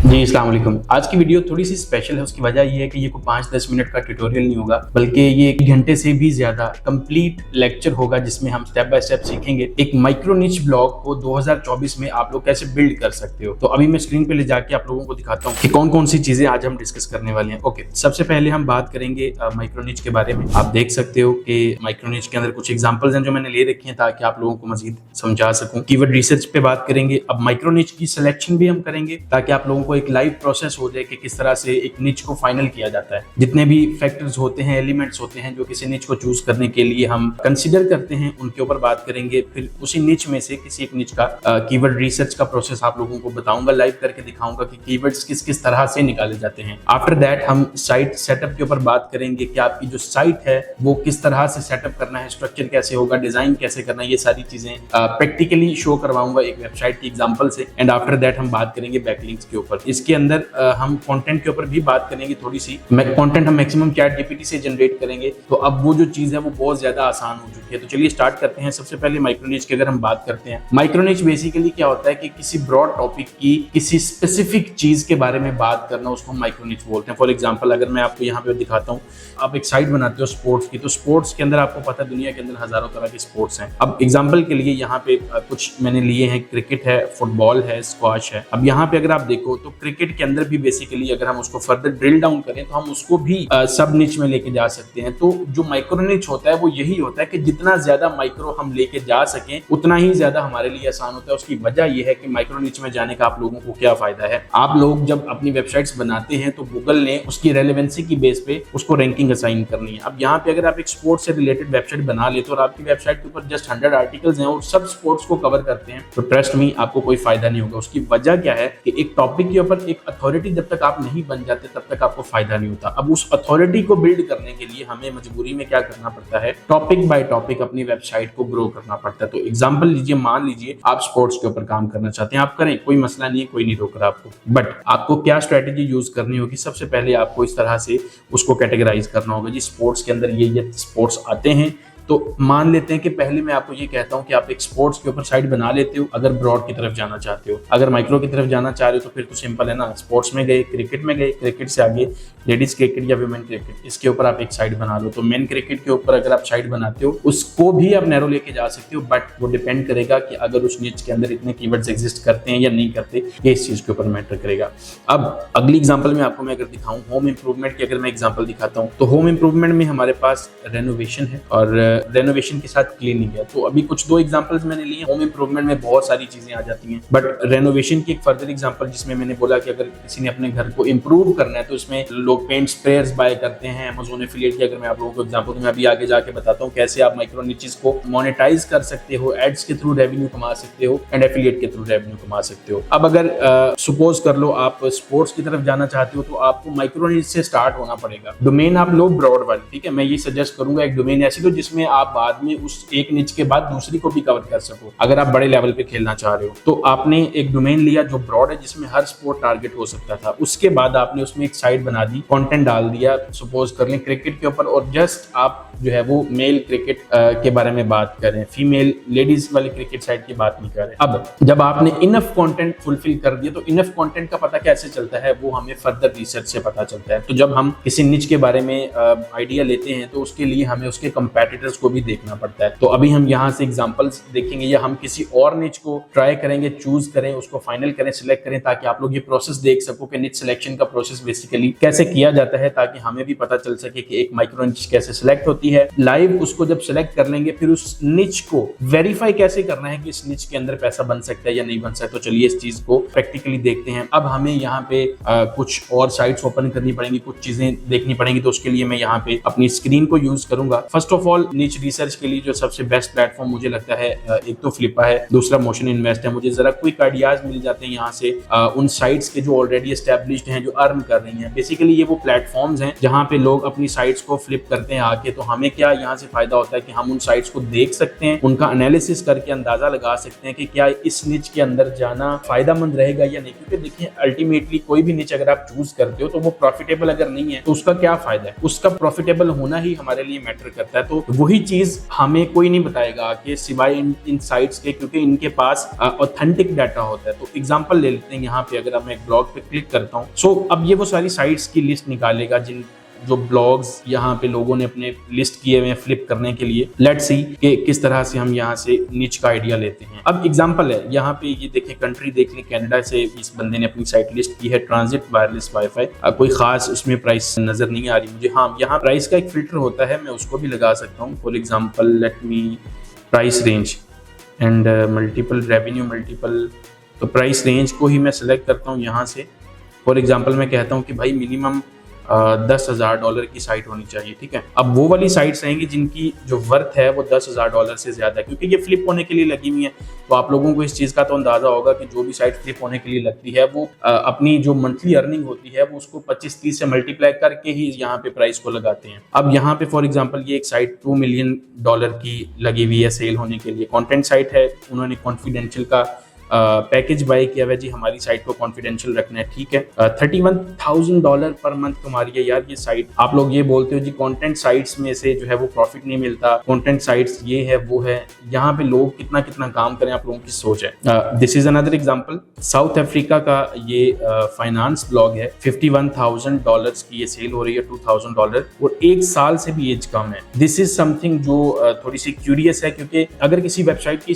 जी अस्सलाम वालेकुम। आज की वीडियो थोड़ी सी स्पेशल है। उसकी वजह ये है कि ये कोई 5-10 मिनट का ट्यूटोरियल नहीं होगा, बल्कि ये 1 घंटे से भी ज्यादा कंप्लीट लेक्चर होगा, जिसमें हम स्टेप बाय स्टेप सीखेंगे एक माइक्रो निच ब्लॉग को 2024 में आप लोग कैसे बिल्ड कर सकते हो। तो अभी मैं स्क्रीन पे ले जाके आप लोगों को दिखाता हूँ कि कौन कौन सी चीजें आज हम डिस्कस करने वाले हैं। ओके, सबसे पहले हम बात करेंगे माइक्रो निच के बारे में। आप देख सकते हो कि माइक्रो निच के अंदर कुछ एग्जाम्पल्स हैं जो मैंने ले रखे हैं ताकि आप लोगों को मजीद समझा सकूं। कीवर्ड रिसर्च पे बात करेंगे। अब माइक्रो निच की सिलेक्शन भी हम करेंगे ताकि आप लोगों को एक लाइव प्रोसेस हो जाए कि किस तरह से एक निच को फाइनल किया जाता है। जितने भी फैक्टर्स होते हैं, एलिमेंट्स होते हैं जो किसी निच को चूज करने के लिए हम कंसीडर करते हैं, उनके ऊपर बात करेंगे। फिर उसी निच में से किसी एक निच का कीवर्ड रिसर्च का प्रोसेस आप लोगों को बताऊंगा, लाइव करके दिखाऊंगा कि कीवर्ड्स किस किस तरह से निकाले जाते हैं। आफ्टर दैट हम साइट सेटअप के ऊपर बात करेंगे कि आपकी जो साइट है वो किस तरह से सेटअप करना है, स्ट्रक्चर कैसे होगा, डिजाइन कैसे करना है, ये सारी चीजें प्रैक्टिकली शो करवाऊंगा एक वेबसाइट की एग्जांपल से। एंड आफ्टर दैट हम बात करेंगे बैकलिंक्स के ऊपर। इसके अंदर हम कंटेंट के ऊपर भी बात करेंगे थोड़ी सी। कंटेंट हम मैक्सिमम चैट जीपीटी से जनरेट करेंगे, तो अब वो जो चीज है वो बहुत ज्यादा आसान हो चुकी है। तो चलिए स्टार्ट करते हैं। सबसे पहले माइक्रो निच की अगर हम बात करते हैं, माइक्रो निच बेसिकली क्या होता है कि किसी ब्रॉड टॉपिक की किसी स्पेसिफिक चीज के बारे में बात करना, उसको हम माइक्रो निच बोलते हैं। फॉर एग्जांपल अगर मैं आपको यहाँ पे दिखाता हूँ, आप एक साइट बनाते हो स्पोर्ट्स की, तो स्पोर्ट्स के अंदर आपको पता है दुनिया के अंदर हजारों तरह के स्पोर्ट्स हैं। अब एग्जांपल के लिए यहाँ पे कुछ मैंने लिए हैं, क्रिकेट है, फुटबॉल है, स्क्वाश है। अब यहाँ पे अगर आप देखो तो क्रिकेट के अंदर भी बेसिकली अगर हम उसको फर्दर ड्रिल डाउन करें तो हम उसको भी सब निच में लेके जा सकते हैं। तो जो माइक्रो निच होता है वो यही होता है कि जितना ज्यादा माइक्रो हम लेके जा सकें उतना ही ज्यादा हमारे लिए आसान होता है। उसकी वजह यह है कि माइक्रो निच में जाने का आप लोगों को क्या फायदा है। आप लोग जब अपनी वेबसाइट्स बनाते हैं तो गूगल ने उसकी रेलेवेंसी की बेस पे उसको रैंकिंग असाइन करनी है। अब यहाँ पे अगर आप एक स्पोर्ट्स से रिलेटेड वेबसाइट बना लेते हो और आपकी वेबसाइट के ऊपर जस्ट 100 आर्टिकल्स हैं और सब स्पोर्ट्स को कवर करते हैं, तो ट्रस्ट मी आपको कोई फायदा नहीं होगा। उसकी वजह क्या है कि एक टॉपिक के ऊपर एक अथॉरिटी जब तक आप नहीं बन जाते तब तक आपको फायदा नहीं होता। अब उस अथॉरिटी को बिल्ड करने के लिए हमें मजबूरी में क्या करना पड़ता है, टॉपिक बाय टॉपिक अपनी वेबसाइट को ग्रो करना पड़ता है। तो एग्जांपल लीजिए, मान लीजिए आप स्पोर्ट्स के ऊपर काम करना चाहते हैं, आप करें, कोई मसला नहीं है, कोई नहीं रोक रहा आपको। बट आपको क्या स्ट्रेटेजी यूज करनी होगी, सबसे पहले आपको इस तरह से उसको कैटेगराइज करना होगा जी स्पोर्ट्स के अंदर ये स्पोर्ट्स आते हैं। तो मान लेते हैं कि पहले मैं आपको ये कहता हूं कि आप एक स्पोर्ट्स के ऊपर साइट बना लेते हो अगर ब्रॉड की तरफ जाना चाहते हो। अगर माइक्रो की तरफ जाना चाह रहे हो तो फिर तो सिंपल है ना, स्पोर्ट्स में गए, क्रिकेट में गए, क्रिकेट से आगे लेडीज क्रिकेट या वुमेन क्रिकेट, इसके ऊपर आप एक साइट बना लो। तो मेन क्रिकेट के ऊपर अगर आप साइट बनाते हो उसको भी आप नैरो लेके जा सकते हो, बट वो डिपेंड करेगा कि अगर उस निच के अंदर इतने कीवर्ड्स एग्जिस्ट करते हैं या नहीं करते, ये इस चीज के ऊपर मैटर करेगा। अब अगली एग्जाम्पल में आपको मैं अगर दिखाऊं होम इंप्रूवमेंट की, अगर मैं एग्जाम्पल दिखाता हूँ तो होम इंप्रूवमेंट में हमारे पास रेनोवेशन है और रेनोवेशन के साथ क्लीनिंग है। तो अभी कुछ 2 एग्जांपल्स मैंने लिए। होम इंप्रूवमेंट में बहुत सारी चीजें आ जाती हैं, बट रेनोवेशन की एक फर्दर एग्जांपल जिसमें मैंने बोला कि अगर किसी ने अपने घर को इंप्रूव करना है तो इसमें लोग पेंट स्प्रेयर्स बाय करते हैं। Amazon एफिलिएट की अगर मैं आप लोगों को एग्जांपल दूं, मैं अभी आगे जाके बताता हूं कैसे आप माइक्रो निचेस को मोनेटाइज कर सकते हो, एड्स के थ्रू रेवेन्यू कमा सकते हो एंड एफिलिएट के थ्रू रेवेन्यू कमा सकते हो। अब अगर सपोज कर लो आप स्पोर्ट्स की तरफ जाना चाहते हो तो आपको माइक्रो निच से स्टार्ट होना पड़ेगा। डोमेन आप लो ब्रॉड वाली, ठीक है। मैं ये सजेस्ट करूंगा एक डोमेन ऐसी लो जिसमें आप बाद में उस एक निच के बाद दूसरी को भी कवर कर सको। अगर आप बड़े लेवल पे खेलना चाह रहे हो तो आपने एक डोमेन लिया जो ब्रॉड है, जिसमें हर स्पोर्ट टारगेट हो सकता था। उसके बाद आपने उसमें एक साइट बना दी, कंटेंट डाल दिया, सपोज कर लें क्रिकेट के ऊपर, और जस्ट आप जो है वो मेल क्रिकेट के बारे में बात करें, फीमेल लेडीज वाली क्रिकेट साइट की बात नहीं कर रहे। अब जब आपने इनफ कंटेंट फुलफिल कर दिया तो इनफ कंटेंट का पता कैसे चलता है, वो हमें फर्दर रिसर्च से पता चलता है। तो जब हम किसी निच के बारे में आइडिया लेते हैं तो उसके लिए हमें उसके कंपेटिटर्स को भी देखना पड़ता है। तो अभी हम यहाँ से एग्जांपल्स देखेंगे या हम किसी और निच को ट्राई करेंगे, चूज करें, उसको फाइनल करें, सिलेक्ट करें, ताकि आप लोग ये प्रोसेस देख सको कि निच सिलेक्शन का प्रोसेस बेसिकली कैसे किया जाता है, ताकि हमें भी पता चल सके कि एक माइक्रो निच कैसे सिलेक्ट होती है। लाइव उसको जब सिलेक्ट कर लेंगे फिर उस निच को वेरीफाई कैसे करना है कि इस निच के अंदर पैसा बन सकता है या नहीं बन सकता। तो चलिए इस चीज को प्रैक्टिकली देखते हैं। अब हमें यहाँ पे कुछ और साइट्स ओपन करनी पड़ेंगी, कुछ चीजें देखनी पड़ेंगी। तो उसके लिए मैं यहाँ पे अपनी स्क्रीन को यूज करूंगा। फर्स्ट ऑफ ऑल निच रिसर्च के लिए जो सबसे बेस्ट प्लेटफॉर्म मुझे लगता है, एक तो फ्लिपा है, दूसरा मोशन इन्वेस्ट है। मुझे जरा क्विक आइडियाज मिल जाते हैं यहाँ से उन साइट्स के जो ऑलरेडी एस्टेब्लिश्ड हैं, जो अर्न कर रही हैं। बेसिकली ये वो प्लेटफॉर्म्स हैं जहाँ पे लोग अपनी साइट्स को फ्लिप करते हैं आके। तो हमें क्या यहाँ से फायदा होता है कि हम उन साइट्स को देख सकते हैं, उनका एनालिसिस करके अंदाजा लगा सकते हैं कि क्या इस निच के अंदर जाना फायदेमंद रहेगा या नहीं। क्योंकि देखिए अल्टीमेटली कोई भी निच अगर आप चूज करते हो तो वो प्रॉफिटेबल अगर नहीं है तो उसका क्या फायदा है। उसका प्रॉफिटेबल होना ही हमारे लिए मैटर करता है। तो वही भी चीज हमें कोई नहीं बताएगा कि सिवाय इन साइट्स के, क्योंकि इनके पास ऑथेंटिक डाटा होता है। तो एग्जांपल ले लेते हैं यहाँ पे, अगर मैं एक ब्लॉग पे क्लिक करता हूँ, सो अब ये वो सारी साइट्स की लिस्ट निकालेगा जिन जो ब्लॉग्स यहाँ पे लोगों ने अपने लिस्ट किए हुए हैं फ्लिप करने के लिए। लेट्स सी कि किस तरह से हम यहाँ से निच का आइडिया लेते हैं। अब एग्जांपल है यहाँ पे, ये देखिए कंट्री देख लें, कनाडा से इस बंदे ने अपनी साइट लिस्ट की है, ट्रांजिट वायरलेस वाईफाई। कोई खास उसमें प्राइस नजर नहीं आ रही मुझे। हाँ, यहाँ प्राइस का एक फिल्टर होता है, मैं उसको भी लगा सकता हूँ। For example let me price range and multiple revenue multiple. तो प्राइस रेंज को ही मैं सिलेक्ट करता हूँ यहाँ से। फॉर एग्जाम्पल मैं कहता हूँ कि भाई मिनिमम $10,000 की साइट होनी चाहिए, ठीक है। अब वो वाली साइट्स रहेंगी जिनकी जो वर्थ है वो $10,000 से ज्यादा है, क्योंकि ये फ्लिप होने के लिए लगी हुई है। तो आप लोगों को इस चीज का तो अंदाजा होगा कि जो भी साइट फ्लिप होने के लिए लगती है वो अपनी जो मंथली अर्निंग होती है वो उसको 25-30 से मल्टीप्लाई करके ही यहाँ पे प्राइस को लगाते हैं। अब यहाँ पे फॉर एग्जाम्पल ये एक साइट $2 मिलियन की लगी हुई है सेल होने के लिए। कॉन्टेंट साइट है, उन्होंने कॉन्फिडेंशियल का पैकेज बाय किया हुआ जी, हमारी साइट को कॉन्फिडेंशियल रखना है, ठीक है। $31,000 पर मंथ तुम्हारी है यार ये साइट। आप लोग ये बोलते हो जी कंटेंट साइट्स में से जो है वो प्रॉफिट नहीं मिलता, कंटेंट साइट्स ये है वो है। यहाँ पे लोग कितना कितना काम करें, आप लोगों की सोच है। This is another example, south Africa का ये फाइनेंस ब्लॉग है। $51,000 की ये सेल हो रही है, $2,000, और 1 साल से भी एज कम है। दिस इज समथिंग जो थोड़ी सी क्यूरियस है, क्योंकि अगर किसी वेबसाइट की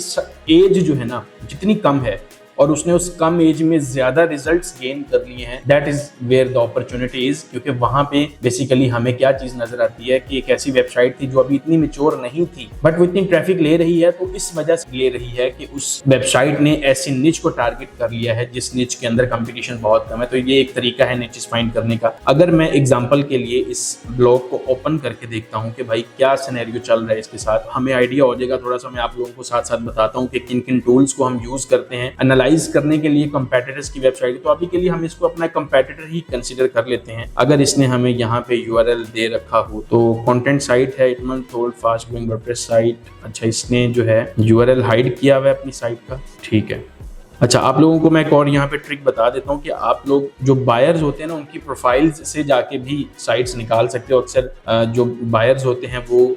एज जो है ना जितनी कम है और उसने उस कम एज में ज्यादा रिजल्ट्स गेन कर लिए हैं, that is where the opportunity is. क्योंकि वहां पे बेसिकली हमें क्या चीज नजर आती है कि एक ऐसी वेबसाइट थी जो अभी इतनी मैच्योर नहीं थी, बट वो इतनी ट्रैफिक ले रही है, तो इस वजह से ले रही है कि उस वेबसाइट ने ऐसी निच को टारगेट कर लिया है जिस निच के अंदर कंपटीशन बहुत कम है। तो ये एक तरीका है निचेस फाइंड करने का। अगर मैं एग्जाम्पल के लिए इस ब्लॉग को ओपन करके देखता हूँ कि भाई क्या सिनेरियो चल रहा है इसके साथ, हमें आइडिया हो जाएगा थोड़ा सा। मैं आप लोगों को साथ साथ बताता हूँ कि किन किन टूल्स को हम यूज करते हैं एनालाइज करने के लिए कंपेटिटर्स की वेबसाइट। तो अभी के लिए हम इसको अपना कंपेटिटर ही कंसीडर कर लेते हैं। अगर इसने हमें यहाँ पे यूआरएल दे रखा हो, तो कंटेंट साइट है इटमन told fast growing WordPress site. अच्छा, इसने जो है यूआरएल हाइड किया हुआ है अपनी साइट का, ठीक है। अच्छा, आप लोगों को मैं एक और यहाँ पे ट्रिक बता देता हूँ कि आप लोग जो बायर्स होते हैं ना उनकी प्रोफाइल्स से जाके भी साइट्स निकाल सकते हो। अक्सर जो बायर्स होते हैं वो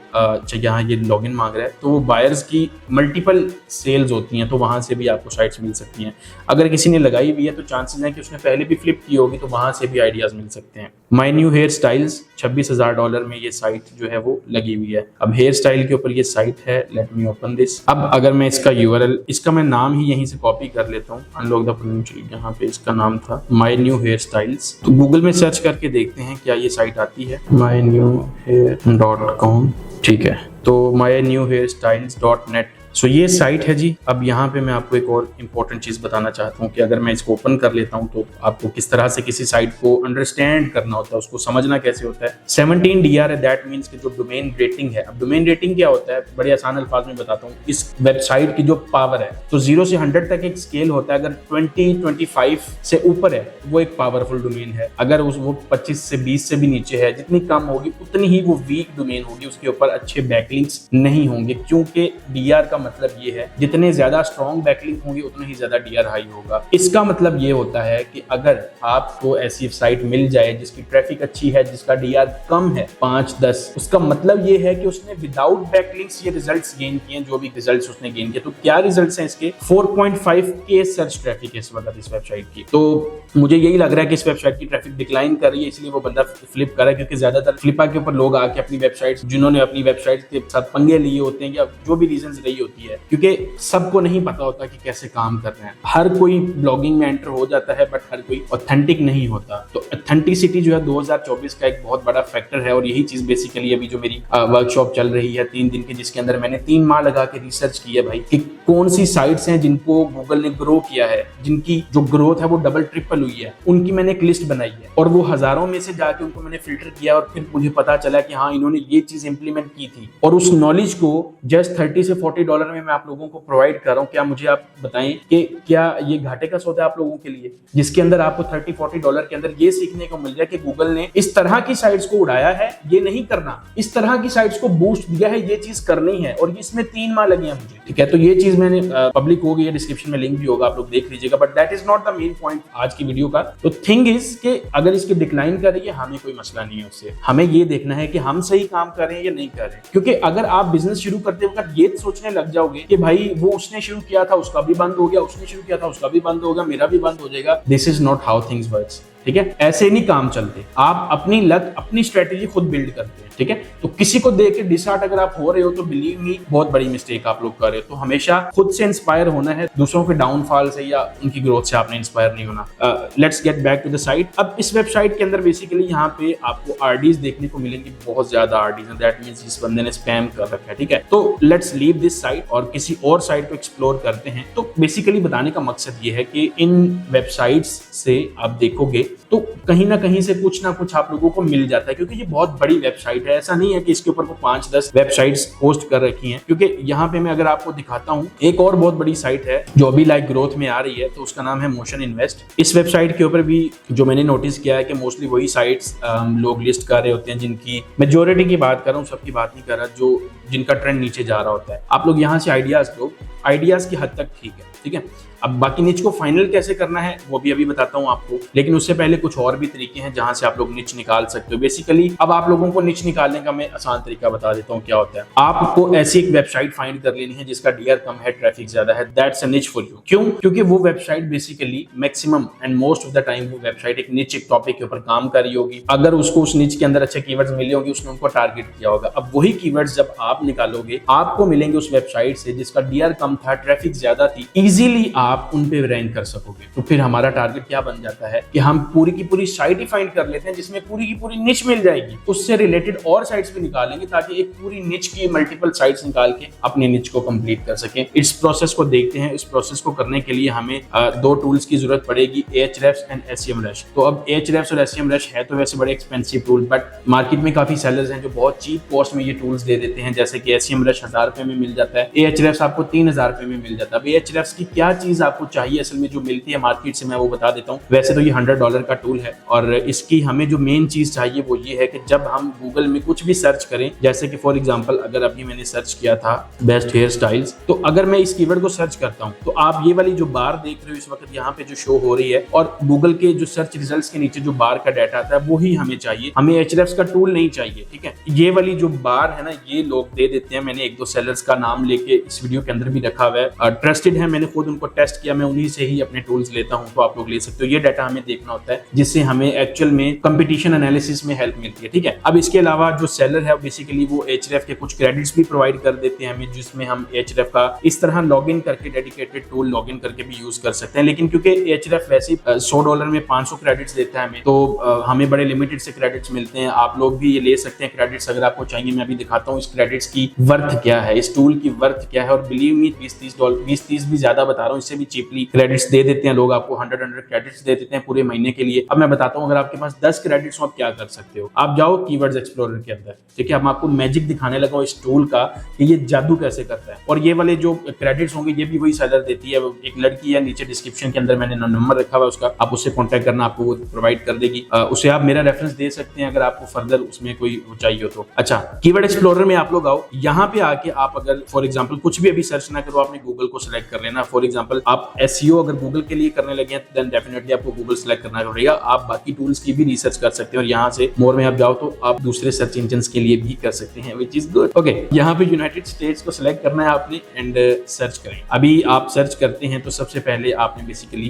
यहाँ ये लॉगिन मांग रहा है, तो वो बायर्स की मल्टीपल सेल्स होती हैं, तो वहाँ से भी आपको साइट्स मिल सकती हैं। अगर किसी ने लगाई हुई है तो चांसेस हैं कि उसने पहले भी फ्लिप की होगी, तो वहाँ से भी आइडियाज मिल सकते हैं। माई न्यू हेयर स्टाइल्स, $26,000 में ये साइट जो है वो लगी हुई है। अब हेयर स्टाइल के ऊपर ये साइट है, लेट मी ओपन दिस। अब अगर मैं इसका यूआरएल, इसका मैं नाम ही यहीं से कॉपी कर लेता हूँ, अनलॉक द पोटेंशियल, यहाँ पे इसका नाम था माई न्यू हेयर स्टाइल्स। तो गूगल में सर्च करके देखते हैं क्या ये साइट आती है, mynewhair.com, ठीक है। तो mynewhairstyles.net, सो ये साइट है जी। अब यहाँ पे मैं आपको एक और इम्पोर्टेंट चीज बताना चाहता हूँ कि अगर मैं इसको ओपन कर लेता हूँ तो आपको किस तरह से किसी साइट को अंडरस्टैंड करना होता है, उसको समझना कैसे होता है। 17 DR है, दैट मीन्स कि जो डोमेन रेटिंग है। अब डोमेन रेटिंग क्या होता है, बड़े आसान अल्फाज में बताता हूँ। इस वेबसाइट की जो पावर है, तो 0 से 100 तक एक स्केल होता है। अगर 20-25 से ऊपर है वो एक पावरफुल डोमेन है। अगर वो 25 से 20 से भी नीचे है, जितनी कम होगी उतनी ही वो वीक डोमेन होगी, उसके ऊपर अच्छे बैकलिंक्स नहीं होंगे। क्योंकि DR का मतलब ये है जितने ज्यादा स्ट्रॉन्ग बैकलिंक होंगे उतना ही ज्यादा DR हाई होगा। इसका मतलब ये होता है कि अगर आपको ऐसी साइट मिल जाए जिसकी ट्रैफिक अच्छी है, जिसका DR कम है 5-10, उसका मतलब ये है कि उसने विदाउट बैकलिंक्स ये रिजल्ट्स गेन किए, जो भी रिजल्ट्स उसने गेन किए। तो क्या रिजल्ट्स हैं इसके, 4.5K सर्च ट्रैफिक है इस वक्त इस वेबसाइट की। तो मुझे यही लग रहा है कि इस वेबसाइट की ट्रैफिक डिक्लाइन कर रही है, इसलिए वो बंदा फ्लिप कर रहा है। क्योंकि ज्यादातर फ्लिपा के ऊपर लोग आके अपनी वेबसाइट, जिन्होंने अपनी वेबसाइट के साथ पंगे लिए होते हैं या जो भी रीजन रही होती है, क्योंकि सबको नहीं पता होता कि कैसे काम कर रहे हैं। हर कोई ब्लॉगिंग में एंटर हो जाता है, बट हर कोई ऑथेंटिक नहीं होता। तो ऑथेंटिसिटी जो है 2024 का एक बहुत बड़ा फैक्टर है। और यही चीज बेसिकली अभी जो मेरी वर्कशॉप चल रही है 3 दिन की, जिसके अंदर मैंने 3 माह लगा के रिसर्च की है भाई कि कौन सी साइट्स हैं जिनको गूगल ने ग्रो किया है, जिनकी जो ग्रोथ है वो डबल ट्रिपल हुई है, उनकी मैंने एक लिस्ट बनाई है। और वो हजारों में से जाके उनको मैंने फिल्टर किया और फिर मुझे पता चला कि हाँ, इन्होंने ये चीज इंप्लीमेंट की थी। और उस नॉलेज को जस्ट $30 से $40 में मैं आप लोगों को प्रोवाइड कर रहा हूँ। क्या मुझे आप बताएं कि क्या ये घाटे का सौदा है आप लोगों के लिए, जिसके अंदर आपको $30-40 के अंदर ये सीखना सीखने को मिल रहा है कि गूगल ने इस तरह की साइट्स को उड़ाया है, ये नहीं करना, इस तरह की साइट्स को बूस्ट दिया है, ये चीज करनी है, और इसमें 3 माह लगी है मुझे, ठीक है। तो ये चीज मैंने पब्लिक हो गई है, डिस्क्रिप्शन में लिंक भी होगा, आप लोग देख लीजिएगा, but that is not the main point आज की वीडियो का। तो थिंग इज कि अगर इसकी डिक्लाइन कर रही है, हमें कोई मसला नहीं है उससे, हमें ये देखना है कि हम सही काम कर रहे हैं या नहीं कर रहे हैं। क्योंकि अगर आप बिजनेस शुरू करते वक्त ये सोचने लग जाओगे कि भाई वो उसने शुरू किया था उसका भी बंद हो गया, उसने शुरू किया था उसका भी बंद हो गया, मेरा भी बंद हो जाएगा, this is not how things works, ठीक है। ऐसे नहीं काम चलते, आप अपनी लत, अपनी स्ट्रेटेजी खुद बिल्ड करते हैं, ठीक है। तो किसी को देख के डिसहार्ट अगर आप हो रहे हो तो बिलीव मी बहुत बड़ी मिस्टेक आप लोग कर रहे हो। तो हमेशा खुद से इंस्पायर होना है, दूसरों के डाउनफॉल से या उनकी ग्रोथ से आपने इंस्पायर नहीं होना। Let's get back to the site. अब इस वेबसाइट के अंदर बेसिकली यहाँ पे आपको आरडीज देखने को मिलेंगी, बहुत ज्यादा आरडीज हैं, दैट मींस इस बंदे ने स्पैम कर रखा है, ठीक है। तो लेट्स लीव दिस साइट और किसी और साइट को एक्सप्लोर करते हैं। तो बेसिकली बताने का मकसद ये है कि इन वेबसाइट्स से आप देखोगे तो कहीं ना कहीं से कुछ ना कुछ आप लोगों को मिल जाता है, क्योंकि ये बहुत बड़ी वेबसाइट है। ऐसा नहीं है कि इसके ऊपर को 5-10 वेबसाइट्स होस्ट कर रखी हैं, क्योंकि यहाँ पे मैं अगर आपको दिखाता हूँ, एक और बहुत बड़ी साइट है जो अभी लाइक ग्रोथ में आ रही है, तो उसका नाम है मोशन इन्वेस्ट। इस वेबसाइट के ऊपर भी जो मैंने नोटिस किया है कि मोस्टली वही साइट्स लोग लिस्ट कर रहे होते हैं जिनकी मेजोरिटी की बात कर रहा हूँ, सबकी बात नहीं कर रहा, जो जिनका ट्रेंड नीचे जा रहा होता है। आप लोग यहाँ से आइडियाज लो, आइडियाज की हद तक ठीक है। अब बाकी निच को फाइनल कैसे करना है वो भी अभी बताता हूँ आपको, लेकिन उससे पहले कुछ और भी तरीके हैं जहां से आप लोग निच निकाल सकते हो। बेसिकली अब आप लोगों को निच निकालने का मैं आसान तरीका बता देता हूँ क्या होता है। आपको ऐसी एक वेबसाइट फाइंड कर लेनी है जिसका डीआर कम है, ट्रैफिक ज्यादा है, दैट्स अ निच फॉर यू। क्यों? क्योंकि वो website basically maximum and most of the time वो वेबसाइट एक निच, एक टॉपिक के ऊपर काम कर रही होगी। अगर उसको उस निच के अंदर अच्छे कीवर्ड्स मिले होंगे, उसने उनको टारगेट किया होगा। अब वही कीवर्ड्स जब आप निकालोगे, आपको मिलेंगे उस वेबसाइट से जिसका डीआर कम था, ट्रैफिक ज्यादा थी, इजीली आप उन पे रैंक कर सकोगे। तो फिर हमारा टारगेट क्या बन जाता है कि हम पूरी की पूरी साइट ही फाइंड कर लेते हैं जिसमें पूरी की पूरी निच मिल जाएगी, उससे रिलेटेड और साइट्स भी निकालेंगे ताकि एक पूरी निच की मल्टीपल साइट्स निकाल के अपने निच को कंप्लीट कर सकें। इस प्रोसेस को देखते हैं। इस प्रोसेस को करने के लिए हमें 2 टूल्स की जरूरत पड़ेगी, Ahrefs एंड SEMrush। तो अब Ahrefs और SEMrush है तो वैसे बड़े एक्सपेंसिव टूल, बट मार्केट में काफी सेलर्स हैं जो बहुत चीप कॉस्ट में ये टूल्स दे देते हैं। जैसे कि SEMrush 1000 रुपए में मिल जाता है, Ahrefs आपको 3000 रुपए में मिल जाता है। अब Ahrefs की क्या चीज आपको चाहिए असल में जो मिलती है मार्केट से, मैं वो बता देता हूँ। वैसे तो ये $100 का टूल है और इसकी हमें जो मेन चीज चाहिए वो ये है कि जब हम गूगल में कुछ भी सर्च करें, जैसे कि फॉर एग्जांपल अगर अभी मैंने सर्च किया था बेस्ट हेयर स्टाइल्स, तो अगर मैं इस कीवर्ड को सर्च करता हूँ तो आप ये वाली जो बार देख रहे हो इस वक्त यहाँ पे जो शो हो रही है, और गूगल के जो सर्च रिजल्ट्स के नीचे जो बार का डाटा आता है वो ही हमें चाहिए, हमें Ahrefs का टूल नहीं चाहिए, ठीक है। ये वाली जो बार है ना, ये लोग दे देते हैं। मैंने 1-2 सेलर्स का नाम लेके इस वीडियो के अंदर भी रखा हुआ है, ट्रस्टेड है, मैंने खुद उनको टेस्ट किया, मैं उन्हीं से ही अपने टूल्स लेता हूं, तो आप लोग ले सकते हो। ये डाटा हमें देखना होता है जिससे हमें एक्चुअल में कंपटीशन एनालिसिस में हेल्प मिलती है, ठीक है। अब इसके अलावा जो सेलर है बेसिकली वो Ahrefs के कुछ क्रेडिट्स भी प्रोवाइड कर देते हैं हमें, जिसमें हम Ahrefs का इस तरह लॉगिन करके डेडिकेटेड टूल लॉगिन करके भी यूज कर सकते हैं। लेकिन क्योंकि Ahrefs वैसे $100 में 500 क्रेडिट्स देता है हमें, तो हमें बड़े लिमिटेड से क्रेडिट्स मिलते हैं। आप लोग भी ये ले सकते हैं क्रेडिट्स अगर आपको चाहिए। मैं अभी दिखाता हूँ इस क्रेडिट्स की वर्थ क्या है, इस टूल की वर्थ क्या है, और बिलीव मी $20-30 भी ज्यादा बता रहा हूँ, इससे भी चीपली क्रेडिट्स दे देते हैं लोग, आपको 100 क्रेडिट्स दे देते हैं पूरे महीने के लिए। अब मैं बताता हूँ अगर आपके पास 10 क्रेडिट्स हो आप क्या कर सकते हो। आप जाओ कीवर्ड्स एक्सप्लोरर के अंदर, ठीक है। हम आपको मैजिक दिखाने लगा इस टूल का कि ये जादू कैसे करता है। और ये वाले जो क्रेडिट्स होंगे ये भी वही सेलर देती है, एक लड़की है, नीचे डिस्क्रिप्शन के अंदर मैंने नंबर रखा हुआ उसका, आप उससे कॉन्टेक्ट करना, आपको वो प्रोवाइड कर देगी। उसे आप मेरा रेफरेंस दे सकते हैं अगर आपको फर्दर उसमें कोई चाहिए हो तो। अच्छा, कीवर्ड एक्सप्लोरर में आप लोग आओ, यहाँ पे आके आप अगर फॉर एग्जाम्पल कुछ भी अभी सर्च ना करो, आपने गूगल को सिलेक्ट कर लेना। फॉर एग्जाम्पल आप SEO अगर गूगल के लिए करने लगे हैं देन डेफिनेटली आपको गूगल सिलेक्ट करना पड़ेगा। आप बाकी टूल्स की भी रिसर्च कर सकते हैं और यहाँ से मोर में आप जाओ तो आप दूसरे सर्च इंजन के लिए भी कर सकते हैं, विच इज गुड। ओके, यहाँ पे यूनाइटेड स्टेट्स को सिलेक्ट करना है आपने एंड सर्च करें। अभी आप सर्च करते हैं तो सबसे पहले आपने बेसिकली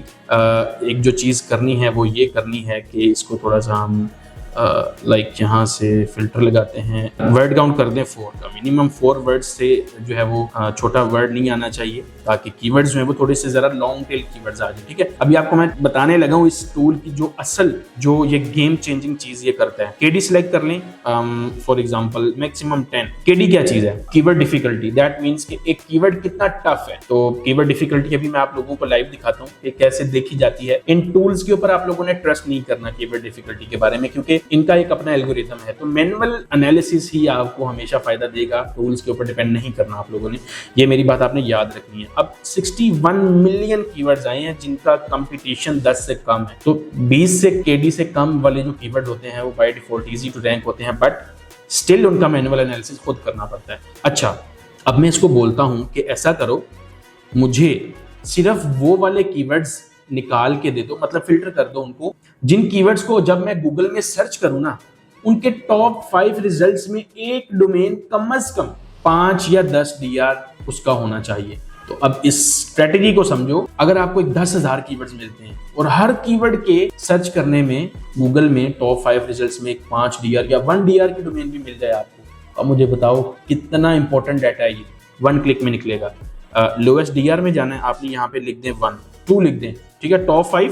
एक जो चीज करनी है वो ये करनी है कि इसको थोड़ा सा हम लाइक यहाँ से फिल्टर लगाते हैं, वर्ड काउंट कर दें 4 का, मिनिमम 4 वर्ड्स से जो है वो छोटा वर्ड नहीं आना चाहिए, ताकि कीवर्ड्स जो है वो थोड़े से जरा लॉन्ग टेल कीवर्ड्स आ जाए, ठीक है। अभी आपको मैं बताने लगा हूँ इस टूल की जो असल जो ये गेम चेंजिंग चीज ये करता है। KD सिलेक्ट कर लें, फॉर एग्जांपल मैक्सिमम 10। KD क्या चीज है? कीवर्ड डिफिकल्टी, दैट मींस कि एक कीवर्ड कितना टफ है। तो कीवर्ड डिफिकल्टी अभी मैं आप लोगों को लाइव दिखाता हूँ कि कैसे देखी जाती है। इन टूल्स के ऊपर आप लोगों ने ट्रस्ट नहीं करना कीवर्ड डिफिकल्टी के बारे में, क्योंकि इनका एक अपना एल्गोरिथम है। तो मैनुअल एनालिसिस ही आपको हमेशा फायदा देगा, टूल्स के ऊपर डिपेंड नहीं करना आप लोगों ने, ये मेरी बात आपने याद रखनी है। अब 61 मिलियन कीवर्ड्स आए हैं जिनका कंपटीशन 10 से कम है। तो 20 से KD से कम वाले जो कीवर्ड होते हैं वो by default easy to rank होते हैं, बट स्टिल उनका मैनुअल एनालिसिस खुद करना पड़ता है। अच्छा, अब मैं इसको बोलता हूं कि ऐसा करो, मुझे सिर्फ वो वाले कीवर्ड्स निकाल के दे दो, मतलब फिल्टर कर दो उनको, जिन कीवर्ड्स को जब मैं गूगल में सर्च करूं ना, उनके टॉप 5 रिजल्ट्स में एक डोमेन कम से कम 5 या 10 DR उसका होना चाहिए। तो अब इस स्ट्रेटेजी को समझो, अगर आपको 10,000 कीवर्ड्स मिलते हैं और हर कीवर्ड के सर्च करने में गूगल में टॉप 5 रिजल्ट्स में एक 5 DR या 1 DR की डोमेन भी मिल जाए आपको, अब मुझे बताओ कितना इंपॉर्टेंट डाटा है ये। 1 क्लिक में निकलेगा। लोएस्ट DR में जाना है, आपने यहाँ पे लिख दें 1, 2 लिख दें, ठीक है। टॉप 5,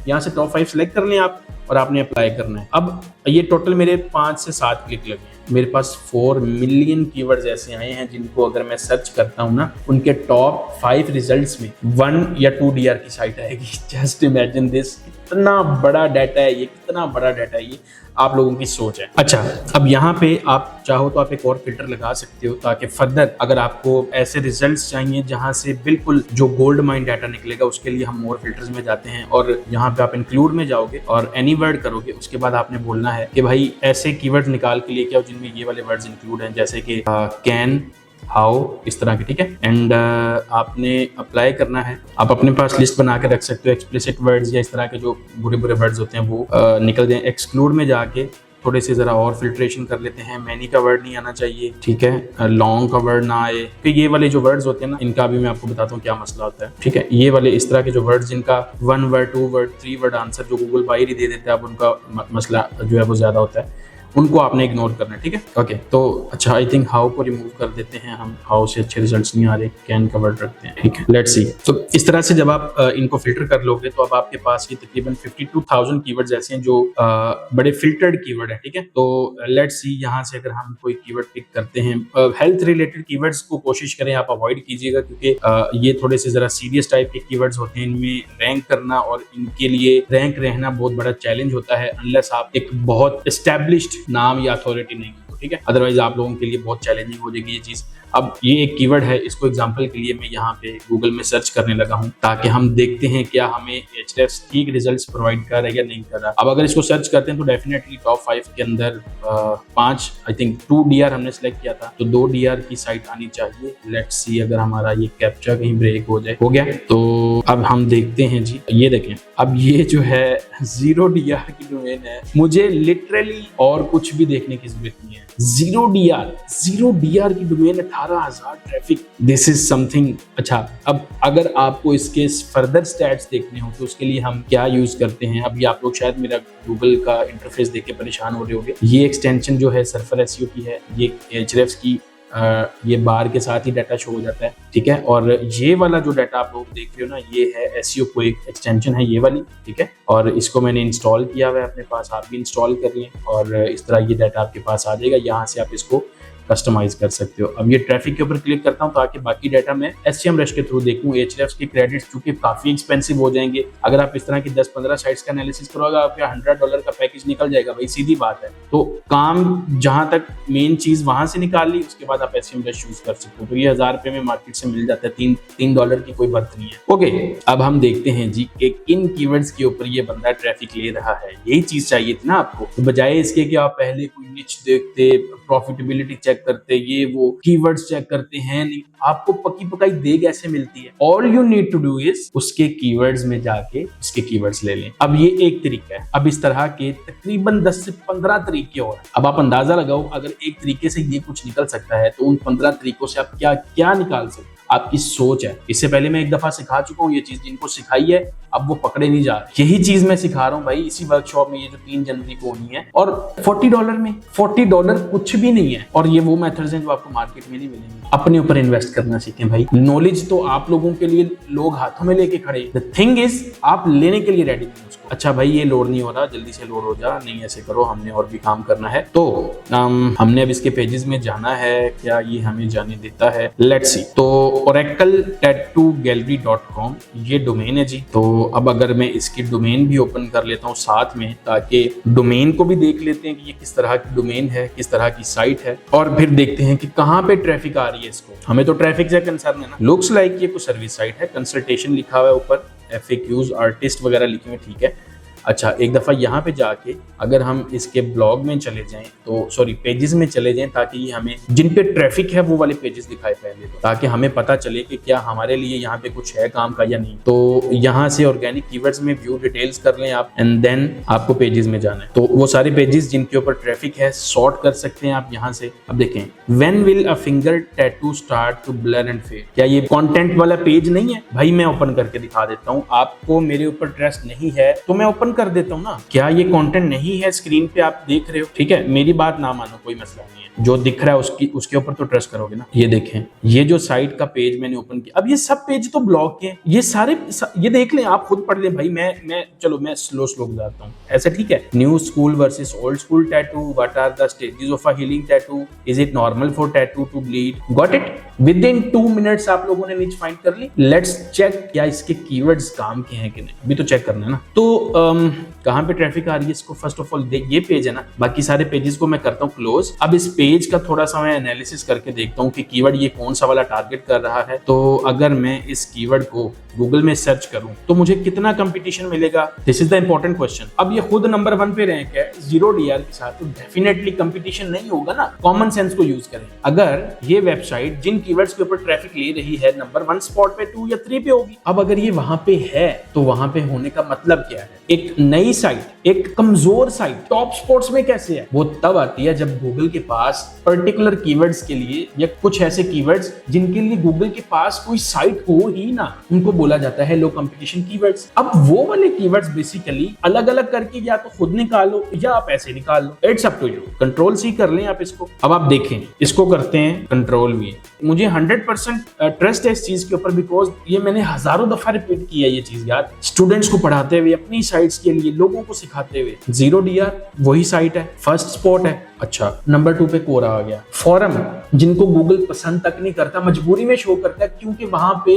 यहाँ से टॉप 5 सेलेक्ट कर लें आप और आपने अप्लाई करना है। अब ये टोटल मेरे 5 से 7 क्लिक लगे हैं, मेरे पास 4 मिलियन कीवर्ड्स ऐसे आए हैं जिनको अगर मैं सर्च करता हूँ ना, उनके टॉप 5 रिजल्ट्स में 1 या 2 DR की साइट आएगी। जस्ट इमेजिन दिस, कितना बड़ा डाटा है ये, कितना बड़ा डाटा है ये, आप लोगों की सोच है। अच्छा, अब यहाँ पे आप चाहो तो आप एक और फिल्टर लगा सकते हो, ताकि फर्दर अगर आपको ऐसे रिजल्ट्स चाहिए जहाँ से बिल्कुल जो गोल्ड माइन डाटा निकलेगा, उसके लिए हम मोर फिल्टर्स में जाते हैं और यहाँ पे आप इंक्लूड में जाओगे और एनी वर्ड करोगे। उसके बाद आपने बोलना है कि भाई ऐसे कीवर्ड निकाल के लिए क्या जिनमें ये वाले वर्ड्स इंक्लूड हैं, जैसे कि कैन, हाउ, इस तरह के, ठीक है। एंड आपने अप्लाई करना है। आप अपने पास लिस्ट बना के रख सकते हो, एक्सप्लिसिट वर्ड्स या इस तरह के जो बुरे बुरे वर्ड्स होते हैं वो निकल दें। एक्सक्लूड में जाके थोड़े से जरा और फिल्ट्रेशन कर लेते हैं। मैनी का वर्ड नहीं आना चाहिए, ठीक है। लॉन्ग का वर्ड ना आए। फिर ये वाले जो वर्ड्स होते हैं ना, इनका भी मैं आपको बताता हूँ क्या मसला होता है, ठीक है। ये वाले इस तरह के जो वर्ड्स जिनका 1 वर्ड, 2 वर्ड, 3 वर्ड आंसर जो गूगल बाहर ही दे देता है, अब उनका मसला जो है वो ज्यादा होता है, उनको आपने इग्नोर करना है, ठीक है। ओके, तो अच्छा, आई थिंक हाउ को रिमूव कर देते हैं हम, हाउ से अच्छे रिजल्ट्स नहीं आ रहे, कैन का वर्ड रखते हैं, ठीक है। लेट्स सी। तो इस तरह से जब आप इनको फिल्टर कर लोगे तो अब आपके पास ये तकरीबन 52,000 कीवर्ड्स ऐसे हैं जो बड़े फिल्टर्ड कीवर्ड है, ठीक है। तो लेट्स सी, यहाँ से अगर हम कोई कीवर्ड पिक करते हैं, हेल्थ रिलेटेड कीवर्ड्स को कोशिश करें आप अवॉइड कीजिएगा, क्योंकि ये थोड़े से जरा सीरियस टाइप के कीवर्ड्स होते हैं। इनमें रैंक करना और इनके लिए रैंक रहना बहुत बड़ा चैलेंज होता है, अनलेस आप एक बहुत एस्टेब्लिश्ड नाम या अथॉरिटी नहीं हो, ठीक है। अदरवाइज आप लोगों के लिए बहुत चैलेंजिंग हो जाएगी ये चीज। अब ये एक कीवर्ड है, इसको एग्जांपल के लिए मैं यहाँ पे गूगल में सर्च करने लगा हूँ, ताकि हम देखते हैं क्या हमें Ahrefs ठीक रिजल्ट्स प्रोवाइड कर रहा है या नहीं कर रहा। अब अगर इसको सर्च करते हैं तो डेफिनेटली टॉप 5 के अंदर 5, आई थिंक 2 DR हमने सेलेक्ट किया था, तो 2 DR की साइट आनी चाहिए। लेट्स सी, अगर हमारा ये कैप्चा कहीं ब्रेक हो जाए, हो गया। तो अब हम देखते हैं जी, ये देखें, अब ये जो है 0 DR की डोमेन है। मुझे लिटरली और कुछ भी देखने की जरूरत नहीं है। 0 DR की domain, 18,000 traffic, this is something. अच्छा, अब अगर आपको इसके फर्दर स्टैट्स देखने हो तो उसके लिए हम क्या यूज करते हैं। अभी आप लोग शायद मेरा गूगल का इंटरफेस देख के परेशान हो रहे होंगे। ये एक्सटेंशन जो है सर्फर SEO की है, ये Ahrefs की ये बार के साथ ही डाटा शो हो जाता है, ठीक है। और ये वाला जो डाटा आप लोग देख रहे हो ना, ये है SEO को एक एक्सटेंशन है ये वाली, ठीक है। और इसको मैंने इंस्टॉल किया हुआ है अपने पास, आप भी इंस्टॉल कर लें और इस तरह ये डाटा आपके पास आ जाएगा। यहाँ से आप इसको कस्टमाइज कर सकते हो। अब ये ट्रैफिक के ऊपर क्लिक करता हूँ ताकि बाकी डाटा मैं SEMrush के थ्रू देखूँ। Ahrefs के क्रेडिट्स चूंकि काफी एक्सपेंसिव हो जाएंगे, अगर आप इस तरह की 10-15 साइट्स का एनालिसिस करोगे, आपका $100 का पैकेज निकल जाएगा भाई, सीधी बात है। तो काम जहां तक मेन चीज वहां से निकाल ली, उसके बाद आप SEMrush यूज कर सकते हो। तो ये $1000 में मार्केट से मिल जाता है, $3 की कोई बात नहीं है। ओके, अब हम देखते हैं जी कि किन कीवर्ड्स के ऊपर ये बंदा ट्रैफिक ले रहा है। यही चीज चाहिए थी ना आपको, तो बजाय इसके कि आप पहले कोई निच देखते, प्रॉफिटेबिलिटी चेक करते, ये वो कीवर्ड्स चेक करते हैं, नहीं, आपको पकी पकाई देग ऐसे मिलती है। All you need to do is उसके कीवर्ड्स में जाके उसके कीवर्ड्स ले लें। अब ये एक तरीका है, अब इस तरह के तकरीबन 10 से 15 तरीके और हैं। अब आप अंदाजा लगाओ, अगर एक तरीके से ये कुछ निकल सकता है तो उन 15 तरीकों से आप क्या क्या निकाल सकते हैं। आपकी सोच है। इससे पहले मैं एक दफा सिखा चुका हूँ ये चीज, जिनको सिखाई है अब वो पकड़े नहीं जा रहे। यही चीज मैं सिखा रहा हूँ भाई इसी वर्कशॉप में, ये जो 3 जनवरी को होनी है। और $40 में, $40 कुछ भी नहीं है। और ये वो मेथड्स हैं जो आपको मार्केट में नहीं मिलेंगे। अपने ऊपर इन्वेस्ट करना सीखें भाई। नॉलेज तो आप लोगों के लिए लोग हाथों में लेके खड़े, द थिंग इज आप लेने के लिए रेडी नहीं उसको। अच्छा भाई ये लोड नहीं हो रहा, जल्दी से लोड हो जा, नहीं ऐसे करो, हमने और भी काम करना है। तो हमने अब इसके पेजेस में जाना है, क्या ये हमें जाने देता है? लेट्स सी। तो oracletattoogalley.com ये डोमेन है जी। तो अब अगर मैं इसकी डोमेन भी ओपन कर लेता हूँ साथ में, ताकि डोमेन को भी देख लेते हैं कि ये किस तरह की डोमेन है, किस तरह की साइट है, और फिर देखते हैं कि कहाँ पे ट्रैफिक आ रही है। इसको हमें तो ट्रैफिक से कंसर्न है ना। लुक्स लाइक ये कुछ सर्विस साइट है, कंसल्टेशन लिखा हुआ है ऊपर, FAQs आर्टिस्ट वगैरह लिखे हुए, ठीक है। अच्छा, एक दफ़ा यहाँ पे जाके अगर हम इसके ब्लॉग में चले जाएं, तो सॉरी पेजेस में चले जाएं, ताकि ये हमें जिन पे ट्रैफिक है वो वाले पेजेस दिखाए पहले, तो ताकि हमें पता चले कि क्या हमारे लिए यहाँ पे कुछ है काम का या नहीं। तो यहाँ से ऑर्गेनिक कीवर्ड्स में व्यू डिटेल्स कर लें आप, एंड देन आपको पेजेस में जाना है। तो वो सारे पेजेस जिनके ऊपर ट्रैफिक है सॉर्ट कर सकते हैं आप यहाँ से। अब देखें, when will a finger tattoo start to blur and fade, क्या ये कंटेंट वाला पेज नहीं है? भाई मैं ओपन करके दिखा देता हूँ, आपको मेरे ऊपर ट्रस्ट नहीं है तो मैं ओपन कर देता हूँ ना। क्या ये कंटेंट नहीं है स्क्रीन पे आप देख रहे हो? ठीक है, मेरी बात ना मानो, कोई मसला नहीं है, जो दिख रहा है उसके ऊपर तो ट्रस्ट करोगे ना। ये देखें, ये जो साइट का पेज मैंने ओपन किया, अब ये सब पेज तो ब्लॉक के हैं, ये सारे ये देख लें, आप खुद पढ़ लें भाई। मैं स्लो गुजारता हूँ ऐसे, ठीक है। New school versus old school tattoo, what are the stages of a healing tattoo, is it normal for tattoo to bleed, got it. With in 2 minutes आप लोगों ने नीचे फाइंड कर ली। लेट्स चेक क्या इसके कीवर्ड्स काम के हैं कि नहीं, अभी तो चेक करना है ना। तो कहाँ पे ट्रैफिक आ रही है इसको, फर्स्ट ऑफ ऑल ये पेज है ना, बाकी सारे पेजेस को मैं करता हूँ क्लोज। अब इस पेज का थोड़ा सा मैं एनालिसिस करके देखता हूँ कि कीवर्ड ये कौन सा वाला टारगेट कर रहा है। तो अगर मैं इस कीवर्ड को गूगल में सर्च करूं तो मुझे कितना कंपटीशन मिलेगा, this is the important question. अब ये खुद नंबर 1 पे रैंक है 0 DR के साथ, तो डेफिनेटली कंपटीशन नहीं होगा ना। कॉमन सेंस को यूज करें, अगर ये वेबसाइट जिन कीवर्ड्स के ऊपर ट्रैफिक ले रही है नंबर 1 स्पॉट पे 2 या 3 पे होगी। अब अगर ये वहां पे है तो वहां पे होने का मतलब क्या है? एक नई साइट, एक कमजोर साइट टॉप स्पॉट्स में कैसे है? वो तब आती है जब गूगल के पास पर्टिकुलर कीवर्ड्स के लिए, या कुछ ऐसे कीवर्ड्स जिनके लिए गूगल के पास कोई साइट हो ही ना, उनको बोला जाता है लो कंपटीशन कीवर्ड्स। अब वो वाले कीवर्ड्स बेसिकली अलग अलग करके या तो खुद निकालो या आप ऐसे निकाल लो, it's up to you. Control C कर लें आप इसको। अब आप देखें, इसको करते हैं कंट्रोल वी। मुझे 100% ट्रस्ट है इस चीज के ऊपर, बिकॉज ये मैंने हजारों दफा रिपीट किया ये चीज यार, स्टूडेंट्स को पढ़ाते हुए, अपनी साइट्स के लिए लोगों को सिखाते हुए। 0 DR वही साइट है, फर्स्ट स्पॉट है। अच्छा, नंबर 2 पे कोरा आ गया। फॉरम, जिनको गूगल पसंद तक नहीं करता, मजबूरी में शो करता है, क्योंकि वहां पे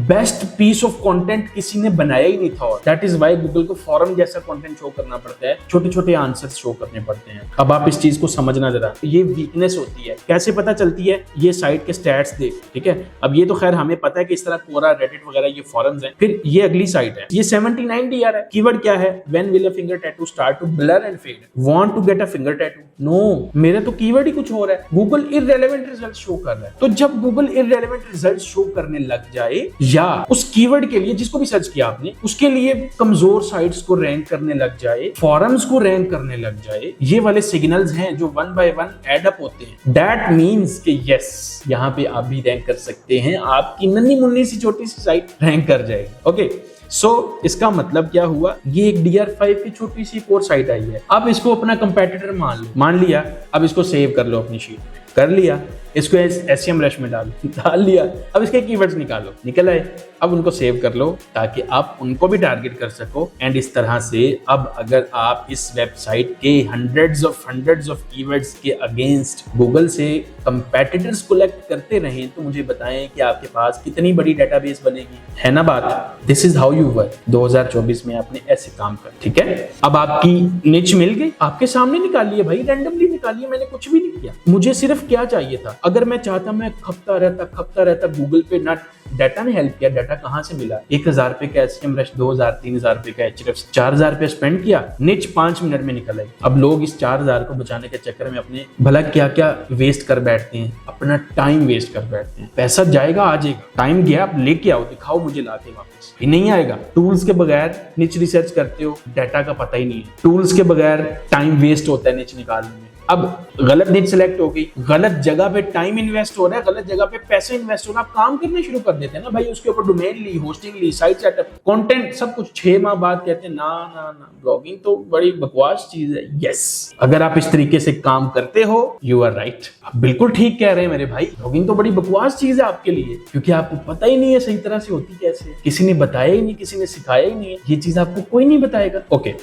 बेस्ट पीस ऑफ कंटेंट किसी ने बनाया ही नहीं था। दैट इज व्हाई गूगल को फॉरम जैसा कंटेंट शो करना पड़ता है, छोटे छोटे आंसर्स शो करने पड़ते हैं। अब आप इस चीज को समझना जरा, ये वीकनेस होती है। कैसे पता चलती है? ये साइट के स्टैट्स देख, ठीक है। अब ये तो खैर हमें पता है कि इस तरह कोरा, रेडिट वगैरह ये फॉरम्स हैं। फिर ये अगली साइट है, ये 79 DR है। कीवर्ड क्या है? When will a finger tattoo start to blur and fade, want to get a finger tattoo. No, मेरा तो कीवर्ड ही कुछ और है। गूगल इररेलेवेंट रिजल्ट शो कर रहा है। तो जब गूगल इररेलेवेंट रिजल्ट शो करने लग जाए, या उस कीवर्ड के लिए जिसको भी सर्च किया आपने, उसके लिए कमजोर साइट्स को रैंक करने लग जाए, फॉरम्स को रैंक करने लग जाए, ये वाले सिग्नल्स हैं जो 1 by 1 एड अप होते हैं। दैट मीन्स कि यस, यहाँ पे आप भी रैंक कर सकते हैं, आपकी नन्ही मुन्नी सी छोटी सी साइट रैंक कर जाएगी। ओके, सो इसका मतलब क्या हुआ? ये एक DR5 की छोटी सी कोर साइट आई है। अब इसको अपना कंपेटिटर मान लिया। अब इसको सेव कर लो अपनी शीट में, कर लिया। इसको SEMrush में डाल लिया। अब इसके कीवर्ड्स निकालो, निकल आए। अब उनको सेव कर लो ताकि आप उनको भी टारगेट कर सको। एंड इस तरह से अब अगर आप इस वेबसाइट के हंड्रेड्स ऑफ कीवर्ड्स के अगेंस्ट गूगल से कंपेटिटर्स कलेक्ट करते रहें, तो मुझे बताएं कि आपके पास कितनी बड़ी डेटाबेस बनेगी। है ना बात? This is how you work. 2024 में आपने ऐसे काम कर, ठीक है। अब आपकी निच मिल गई, आपके सामने निकालिए भाई, रैंडमली निकालिए, मैंने कुछ भी नहीं किया। मुझे सिर्फ क्या चाहिए था? अगर मैं चाहता, मैं खपता रहता गूगल पे, ना डाटा ने हेल्प किया। डाटा कहाँ से मिला? 1000 रुपए का SEMrush, 2000 3000 रुपए का Ahrefs, 4000 रुपए स्पेंड किया, निच 5 मिनट में निकल आई। अब लोग इस 4000 को बचाने के चक्कर में अपने भला क्या क्या वेस्ट कर बैठते हैं, अपना टाइम वेस्ट कर बैठते हैं। पैसा जाएगा आ जाएगा, टाइम गया, आप लेके आओ, दिखाओ मुझे लाके वापस, ही नहीं आएगा। टूल्स के बगैर निच रिसर्च करते हो, डाटा का पता ही नहीं है। टूल्स के बगैर टाइम वेस्ट होता है निच निकालने में। अब गलत निच सेलेक्ट हो गई, गलत जगह पे टाइम इन्वेस्ट हो रहा है, गलत जगह पे पैसे इन्वेस्ट हो रहा है, आप काम करने शुरू कर देते हैं ना भाई। उसके ऊपर डोमेन ली, होस्टिंग ली, साइट सेटअप, कंटेंट, सब कुछ 6 माह बाद कहते हैं ना ना ना, ब्लॉगिंग तो बड़ी बकवास चीज है। यस, अगर आप इस तरीके से काम करते हो, यू आर राइट, आप बिल्कुल ठीक कह रहे हैं मेरे भाई। ब्लॉगिंग तो बड़ी बकवास चीज है आपके लिए, क्योंकि आपको पता ही नहीं है सही तरह से होती कैसे, किसी ने बताया ही नहीं, किसी ने सिखाया ही नहीं है, ये चीज आपको कोई नहीं बताएगा। ओके,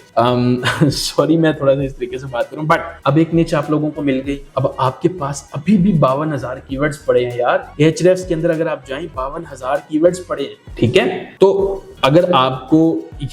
सॉरी मैं थोड़ा सा इस तरीके से बात करूं, बट अब एक निच रीच आप लोगों को मिल गई। अब आपके पास अभी भी 52,000 कीवर्ड्स पड़े हैं यार। Ahrefs के अंदर अगर आप जाएं 52,000 कीवर्ड्स पड़े हैं, ठीक है। तो अगर आपको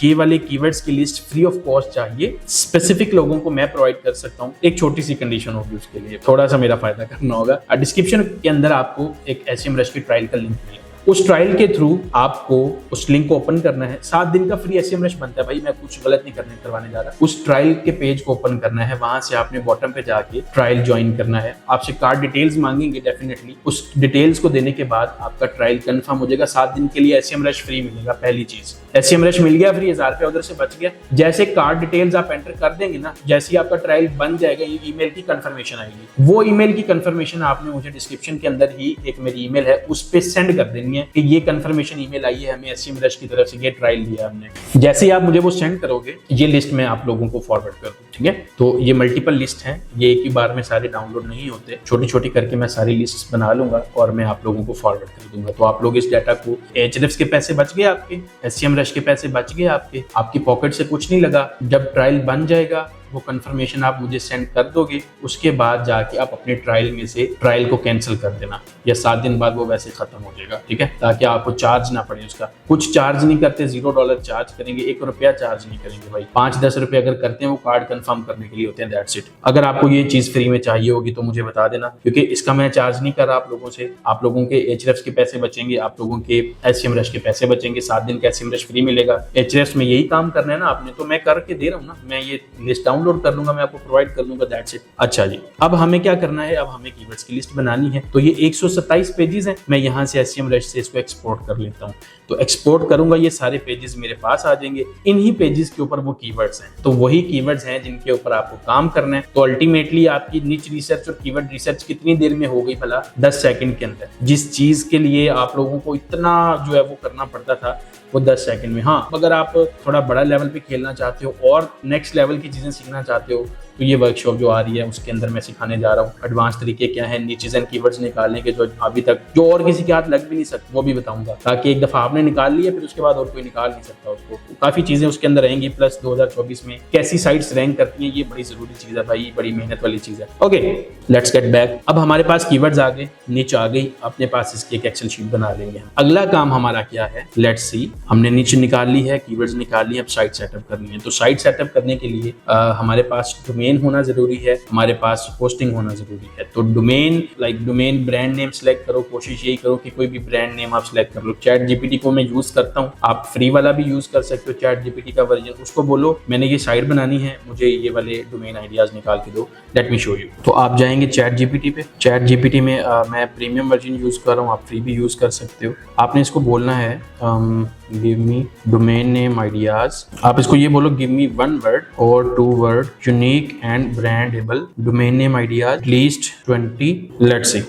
ये वाले कीवर्ड्स की लिस्ट फ्री ऑफ कॉस्ट चाहिए, स्पेसिफिक लोगों को मैं प्रोवाइड कर सकता हूँ। एक छोटी सी कंडीशन होगी, उसके लिए थोड़ा सा मेरा फायदा करना होगा। डिस्क्रिप्शन के अंदर आपको एक SEMrush की ट्रायल का लिंक मिलेगा। उस ट्रायल के थ्रू आपको उस लिंक को ओपन करना है। 7 दिन का फ्री SEMrush बनता है भाई, मैं कुछ गलत नहीं करवाने जा रहा। उस ट्रायल के पेज को ओपन करना है, वहां से आपने बॉटम पे जाके ट्रायल ज्वाइन करना है। आपसे कार्ड डिटेल्स मांगेंगे डेफिनेटली, उस डिटेल्स को देने के बाद आपका ट्रायल कंफर्म हो जाएगा। 7 दिन के लिए SEMrush फ्री मिलेगा। पहली चीज SEMrush मिल गया फ्री, 1000 रुपया उधर से बच गया। जैसे कार्ड डिटेल्स आप एंटर कर देंगे ना, जैसे ही आपका ट्रायल बन जाएगा, ये ईमेल की कंफर्मेशन आएगी। वो ईमेल की कंफर्मेशन आपने मुझे डिस्क्रिप्शन के अंदर ही एक मेरी ईमेल है, उस पर सेंड कर देनी है कि ये कंफर्मेशन ईमेल आई है हमें SEMrush की तरफ से, ये ट्रायल दिया हमने। जैसे ही आप मुझे वो सेंड करोगे, ये लिस्ट मैं आप लोगों को फॉरवर्ड कर दूं, ठीक है। तो ये मल्टीपल लिस्ट है, ये एक ही बार में सारे डाउनलोड नहीं होते, छोटी छोटी करके मैं सारी लिस्ट बना लूंगा और मैं आप लोगों को फॉरवर्ड कर दूंगा। तो आप लोग इस डाटा को, Ahrefs के पैसे बच गए आपके, SEMrush के पैसे बच गए आपकी पॉकेट से कुछ नहीं लगा। जब ट्रायल बन जाएगा, वो कंफर्मेशन आप मुझे सेंड कर दोगे, उसके बाद जाके आप अपने ट्रायल में से ट्रायल को कैंसिल कर देना, या 7 दिन बाद वो वैसे खत्म हो जाएगा, ठीक है, ताकि आपको चार्ज ना पड़े उसका। कुछ चार्ज नहीं करते, $0 चार्ज करेंगे, 1 रुपया चार्ज नहीं करेंगे भाई। 5-10 रुपये अगर करते हैं वो कार्ड कंफर्म करने के लिए होते हैं, दैट्स इट। अगर आपको ये चीज फ्री में चाहिए होगी तो मुझे बता देना, क्योंकि इसका मैं चार्ज नहीं कर रहा आप लोगों से। आप लोगों के Ahrefs के पैसे बचेंगे, आप लोगों के SEMrush के पैसे बचेंगे। 7 दिन का SEMrush फ्री मिलेगा। Ahrefs में यही काम करना है ना आपने, तो मैं करके दे रहा हूँ ना, मैं ये लिस्ट डाउनलोड कर लूंगा, मैं आपको प्रोवाइड कर दूंगा, दैट्स इट। अच्छा जी, अब हमें क्या करना है, अब हमें कीवर्ड्स की लिस्ट बनानी है। तो ये 127 पेजेस हैं, मैं यहाँ से SEMrush से इसको एक्सपोर्ट कर लेता हूँ। तो एक्सपोर्ट करूंगा, ये सारे पेजेस मेरे पास आ जाएंगे। इन्हीं पेजेस के ऊपर वो कीवर्ड्स हैं, तो वही कीवर्ड्स हैं जिनके ऊपर आपको काम करना है। तो अल्टीमेटली आपकी निच रिसर्च और कीवर्ड रिसर्च कितनी देर में हो गई भला? 10 सेकंड के अंदर। जिस चीज के लिए आप लोगों को इतना जो है वो करना पड़ता था, वो 10 सेकंड में। हाँ, अगर आप थोड़ा बड़ा लेवल पे खेलना चाहते हो और नेक्स्ट लेवल की चीजें सीखना चाहते हो, तो ये वर्कशॉप जो आ रही है उसके अंदर मैं सिखाने जा रहा हूँ। एडवांस तरीके क्या है नीचेज एंड कीवर्ड्स निकालने के, जो अभी तक जो और किसी के हाथ लग भी नहीं सकते, वो भी बताऊंगा, ताकि एक दफा आपने निकाल लिया फिर उसके बाद और कोई निकाल नहीं सकता उसको। तो काफी चीजें उसके अंदर रहेंगी। प्लस 2024 में कैसी साइट्स रैंक करती हैं, ये बड़ी जरूरी चीज है भाई, बड़ी मेहनत वाली चीज है। Okay, let's get back. अब हमारे पास कीवर्ड्स आ गए, नीचे आ गई, अपने पास इसकी एक एक्सेल शीट बना लेंगे। अगला काम हमारा क्या है, लेट्स सी। हमने नीचे निकाल ली है, कीवर्ड्स निकाल ली है, अब साइट सेटअप करनी है। तो साइट सेटअप करने के लिए हमारे पास डोमेन होना जरूरी है, हमारे पास होस्टिंग होना जरूरी है। तो domain, like domain brand name select करो, कोशिश यही करो कि कोई भी ब्रांड नेम आप सेलेक्ट कर लो। चैट जीपीटी को मैं यूज करता हूँ, आप फ्री वाला भी यूज कर सकते हो, चैट जीपीटी का वर्जन। उसको बोलो मैंने ये साइट बनानी है, मुझे ये वाले डोमेन आइडियाज निकाल के दो, लेट मी शो यू। तो आप जाएंगे चैट जीपीटी पे। चैट जीपीटी में मैं प्रीमियम वर्जन यूज कर रहा हूँ, आप फ्री भी यूज कर सकते हो। आपने इसको बोलना है give me domain name ideas. आप इसको ये बोलो, गिव मी 1 वर्ड और 2 word unique and brandable domain name ideas least 20। Let's see,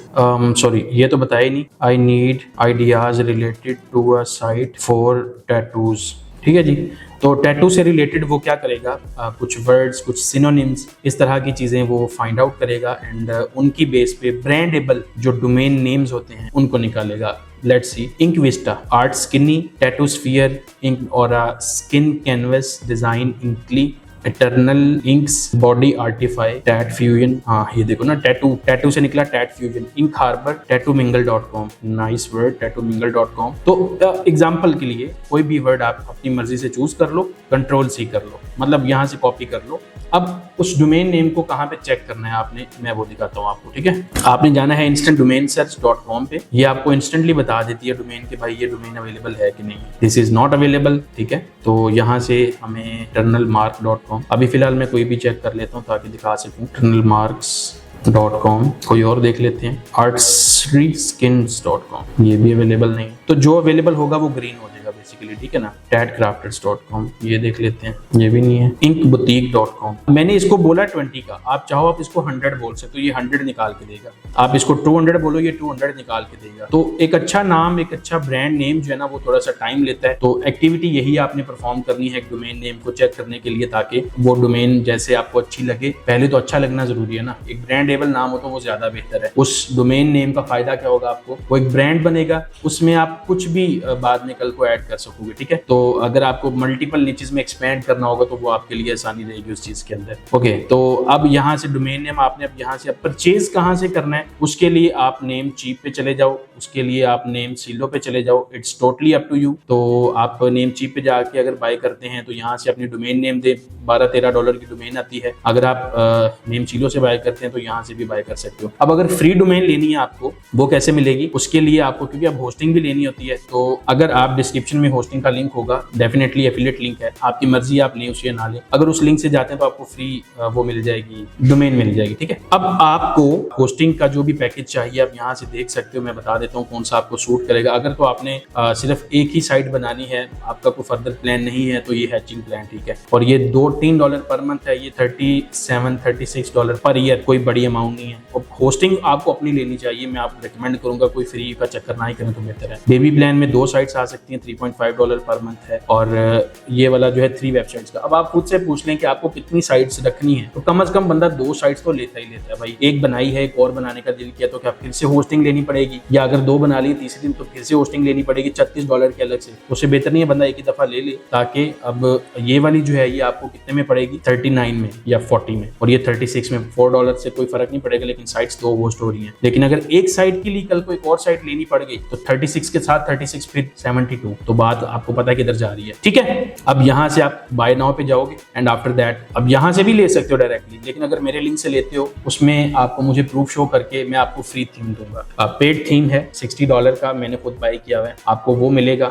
sorry ये तो बताया ही नहीं। I need ideas related to a site for tattoos. ठीक है जी। तो टैटू से रिलेटेड वो क्या करेगा, कुछ वर्ड्स, कुछ सिनोनिम्स, इस तरह की चीजें वो फाइंड आउट करेगा एंड उनकी बेस पे ब्रांडेबल जो डोमेन नेम्स होते हैं उनको निकालेगा। Let's see, ink vista, art skinny, tattoo sphere, ink और skin canvas design, inkly, eternal inks, body artify, tat fusion. हाँ ये देखो ना, टैटू से निकला टैट फ्यूजन, इंक हार्बर, टैटूमिंगल.com, नाइस वर्ड, टैटूमिंगल.com। तो एग्जांपल के लिए कोई भी वर्ड आप अपनी मर्जी से चूज कर लो, कंट्रोल सी कर लो, मतलब यहाँ से कॉपी कर लो। अब उस डोमेन नेम को कहाँ पे चेक करना है आपने, मैं वो दिखाता हूँ आपको। ठीक है, आपने जाना है instantdomainsearch.com पे। ये आपको इंस्टेंटली बता देती है डोमेन के भाई ये डोमेन अवेलेबल है कि नहीं, दिस इज नॉट अवेलेबल। ठीक है, तो यहाँ से हमें eternalmark.com, अभी फिलहाल मैं कोई भी चेक कर लेता हूँ ताकि दिखा सकूँ। eternalmarks.com, कोई और देख लेते हैं, artstryskins.com, ये भी अवेलेबल नहीं। तो जो अवेलेबल होगा वो ग्रीन हो जाएगा बेसिकली, ठीक है ना। tadcrafters.com, ये देख लेते हैं, ये भी नहीं है। inkboutique.com, मैंने इसको बोला 20 का, आप चाहो आप इसको 100 बोल सकते हो, ये 100 निकाल के देगा। आप इसको 200 बोलो, ये 200 निकाल के देगा। तो एक अच्छा नाम, एक अच्छा ब्रांड नेम जो है ना, वो थोड़ा सा टाइम लेता है। तो एक्टिविटी यही आपने परफॉर्म करनी है डोमेन नेम को चेक करने के लिए, ताकि वो डोमेन जैसे आपको अच्छी लगे। पहले तो अच्छा लगना जरूरी है ना, एक ब्रांडेबल नाम हो तो वो ज्यादा बेहतर है। उस डोमेन नेम का फायदा क्या होगा आपको, वो एक ब्रांड बनेगा, उसमें आप कुछ भी बाद में कल को ऐड कर सकते सकोगे। ठीक है, तो अगर आपको मल्टीपल नीचेस में एक्सपेंड करना होगा तो वो आपके लिए आसानी रहेगी उस चीज के अंदर। ओके, तो अब यहाँ से डोमेन नेम आपने अब यहाँ से परचेज कहाँ से करना है, उसके लिए आप नेम चीप पे चले जाओ, उसके लिए आप नेम सीलो पे चले जाओ। It's totally up to you. तो आप नेम चीप पे जाके अगर बाय करते हैं तो यहाँ से अपनी डोमेन नेम दे, $12-13 की डोमेन आती है। अगर आप नेम सीलो से बाय करते हैं तो यहाँ से भी बाय कर सकते हो। अब अगर फ्री डोमेन लेनी है आपको, वो कैसे मिलेगी, उसके लिए आपको, क्योंकि अब होस्टिंग भी लेनी होती है, तो अगर आप डिस्क्रिप्शन में होस्टिंग का लिंक होगा, डेफिनेटली एफिलिएट लिंक है, आपकी मर्जी आप लें उसे ना लें। अगर उस लिंक से जाते हैं तो आपको फ्री वो मिल जाएगी, डोमेन मिल जाएगी। ठीक है, अब आपको होस्टिंग का जो भी पैकेज चाहिए आप यहाँ से देख सकते हो। मैं बता देता हूँ कौन सा आपको सूट करेगा। अगर तो आपने सिर्फ एक ही साइट बनानी है, आपका कोई फर्दर प्लान नहीं है, तो ये हैचिंग प्लान ठीक है। और ये $2-3 पर मंथ है, ये $37-36 पर ईयर, कोई बड़ी अमाउंट नहीं है। और होस्टिंग आपको अपनी लेनी चाहिए, मैं आपको रिकमेंड करूंगा कोई फ्री का चक्कर ना ही करें तो बेहतर है। बेबी प्लान में 2 साइट्स आ सकती हैं, $3.5 पर मंथ है, और ये वाला जो है 3 वेबसाइट्स का। अब आप खुद से पूछ लें कि आपको कितनी साइट्स रखनी है, तो कम से कम बंदा 2 साइट्स तो लेता ही लेता है भाई। एक बनाई है, एक और बनाने का दिल किया तो क्या फिर से होस्टिंग लेनी पड़ेगी, या अगर 2 बना ली तीसरे दिन तो फिर से होस्टिंग लेनी पड़ेगी $36 के अलग से। उससे बेहतर नहीं है बंदा एक ही दफा ले ले, ताकि अब ये वाली जो है ये आपको कितने में पड़ेगी, 39 में या 40 में, और ये 36 में। $4 से कोई फर्क नहीं पड़ेगा, लेकिन साइट्स 2 होस्ट हो रही हैं। लेकिन अगर एक साइट के लिए कल को एक और साइट लेनी पड़ गई तो 36 के साथ 36 फिर 72, तो बात आपको पता है किधर जा रही है। ठीक है, अब यहाँ से आप बाय नाउ पे जाओगे एंड आफ्टर दैट अब यहाँ से भी ले सकते हो डायरेक्टली, लेकिन अगर मेरे लिंक से लेते हो उसमें आपको मुझे प्रूफ शो करके मैं आपको फ्री थीम दूंगा। पेड थीम है $60 का, मैंने खुद बाय किया हुआ है, आपको वो मिलेगा।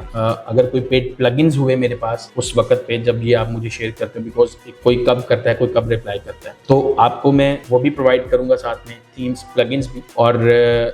अगर कोई पेड प्लगइन्स हुए मेरे पास उस वक्त पे जब ये आप मुझे शेयर करते हो, बिकॉज कोई कब करता है कोई कब रिप्लाई करता है, तो आपको मैं वो भी प्रोवाइड करूंगा साथ में, थीम्स प्लगइन्स भी। और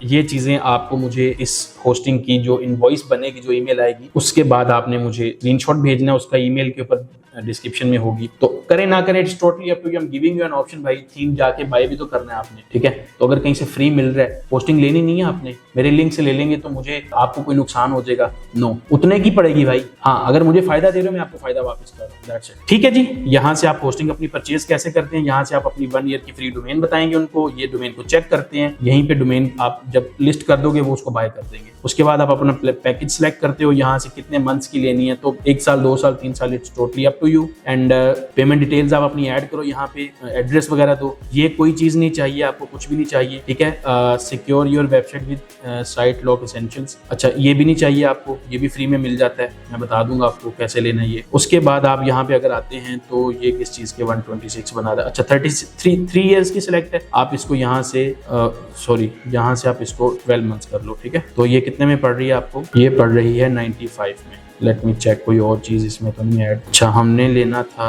ये चीजें आपको मुझे इस होस्टिंग की जो इनवॉइस बनेगी, जो ईमेल आएगी, उसके बाद आपने मुझे स्क्रीनशॉट भेजना है, उसका ईमेल के ऊपर डिस्क्रिप्शन में होगी। तो करें ना करें it's totally up to you, I am giving you an option भाई। थीम जाके बाय भी तो करना है आपने। ठीक है, तो अगर कहीं से फ्री मिल रहा है, होस्टिंग लेनी नहीं है आपने, मेरे लिंक से ले लेंगे तो मुझे आपको कोई नुकसान हो जाएगा? नो, उतने की पड़ेगी भाई। हाँ, अगर मुझे फायदा दे रहे हो मैं आपको फायदा वापस कर रहा हूँ, दैट्स इट। ठीक है जी, यहाँ से आप होस्टिंग अपनी परचेज कैसे करते हैं, यहाँ से आप अपनी 1 ईयर की फ्री डोमेन बताएंगे उनको, ये डोमेन को चेक करते हैं, यहीं पे डोमेन आप जब लिस्ट कर दोगे वो उसको बाय कर देंगे। उसके बाद आप अपना पैकेज सेलेक्ट करते हो, यहाँ से कितने मंथ्स की लेनी है, तो 1 साल 2 साल 3 साल, it's totally up to you. And payment details आप अपनी ऐड करो, यहाँ पे एड्रेस वगैरह दो, ये कोई चीज नहीं चाहिए आपको, कुछ भी नहीं चाहिए। ठीक है, secure your website with site lock essentials, अच्छा ये भी नहीं चाहिए आपको, ये भी फ्री में मिल जाता है, मैं बता दूंगा आपको कैसे लेना है ये। उसके बाद आप यहाँ पे अगर आते हैं तो ये किस चीज के 126 बना रहा है, अच्छा 3 ईयर्स की सिलेक्ट है, आप इसको यहाँ से यहाँ से आप इसको 12 मंथ्स कर लो। ठीक है, तो ये कितने में पड़ रही है आपको, ये पड़ रही है 95 में। लेट मी चेक, कोई और चीज इसमें तो नहीं ऐड, अच्छा हमने लेना था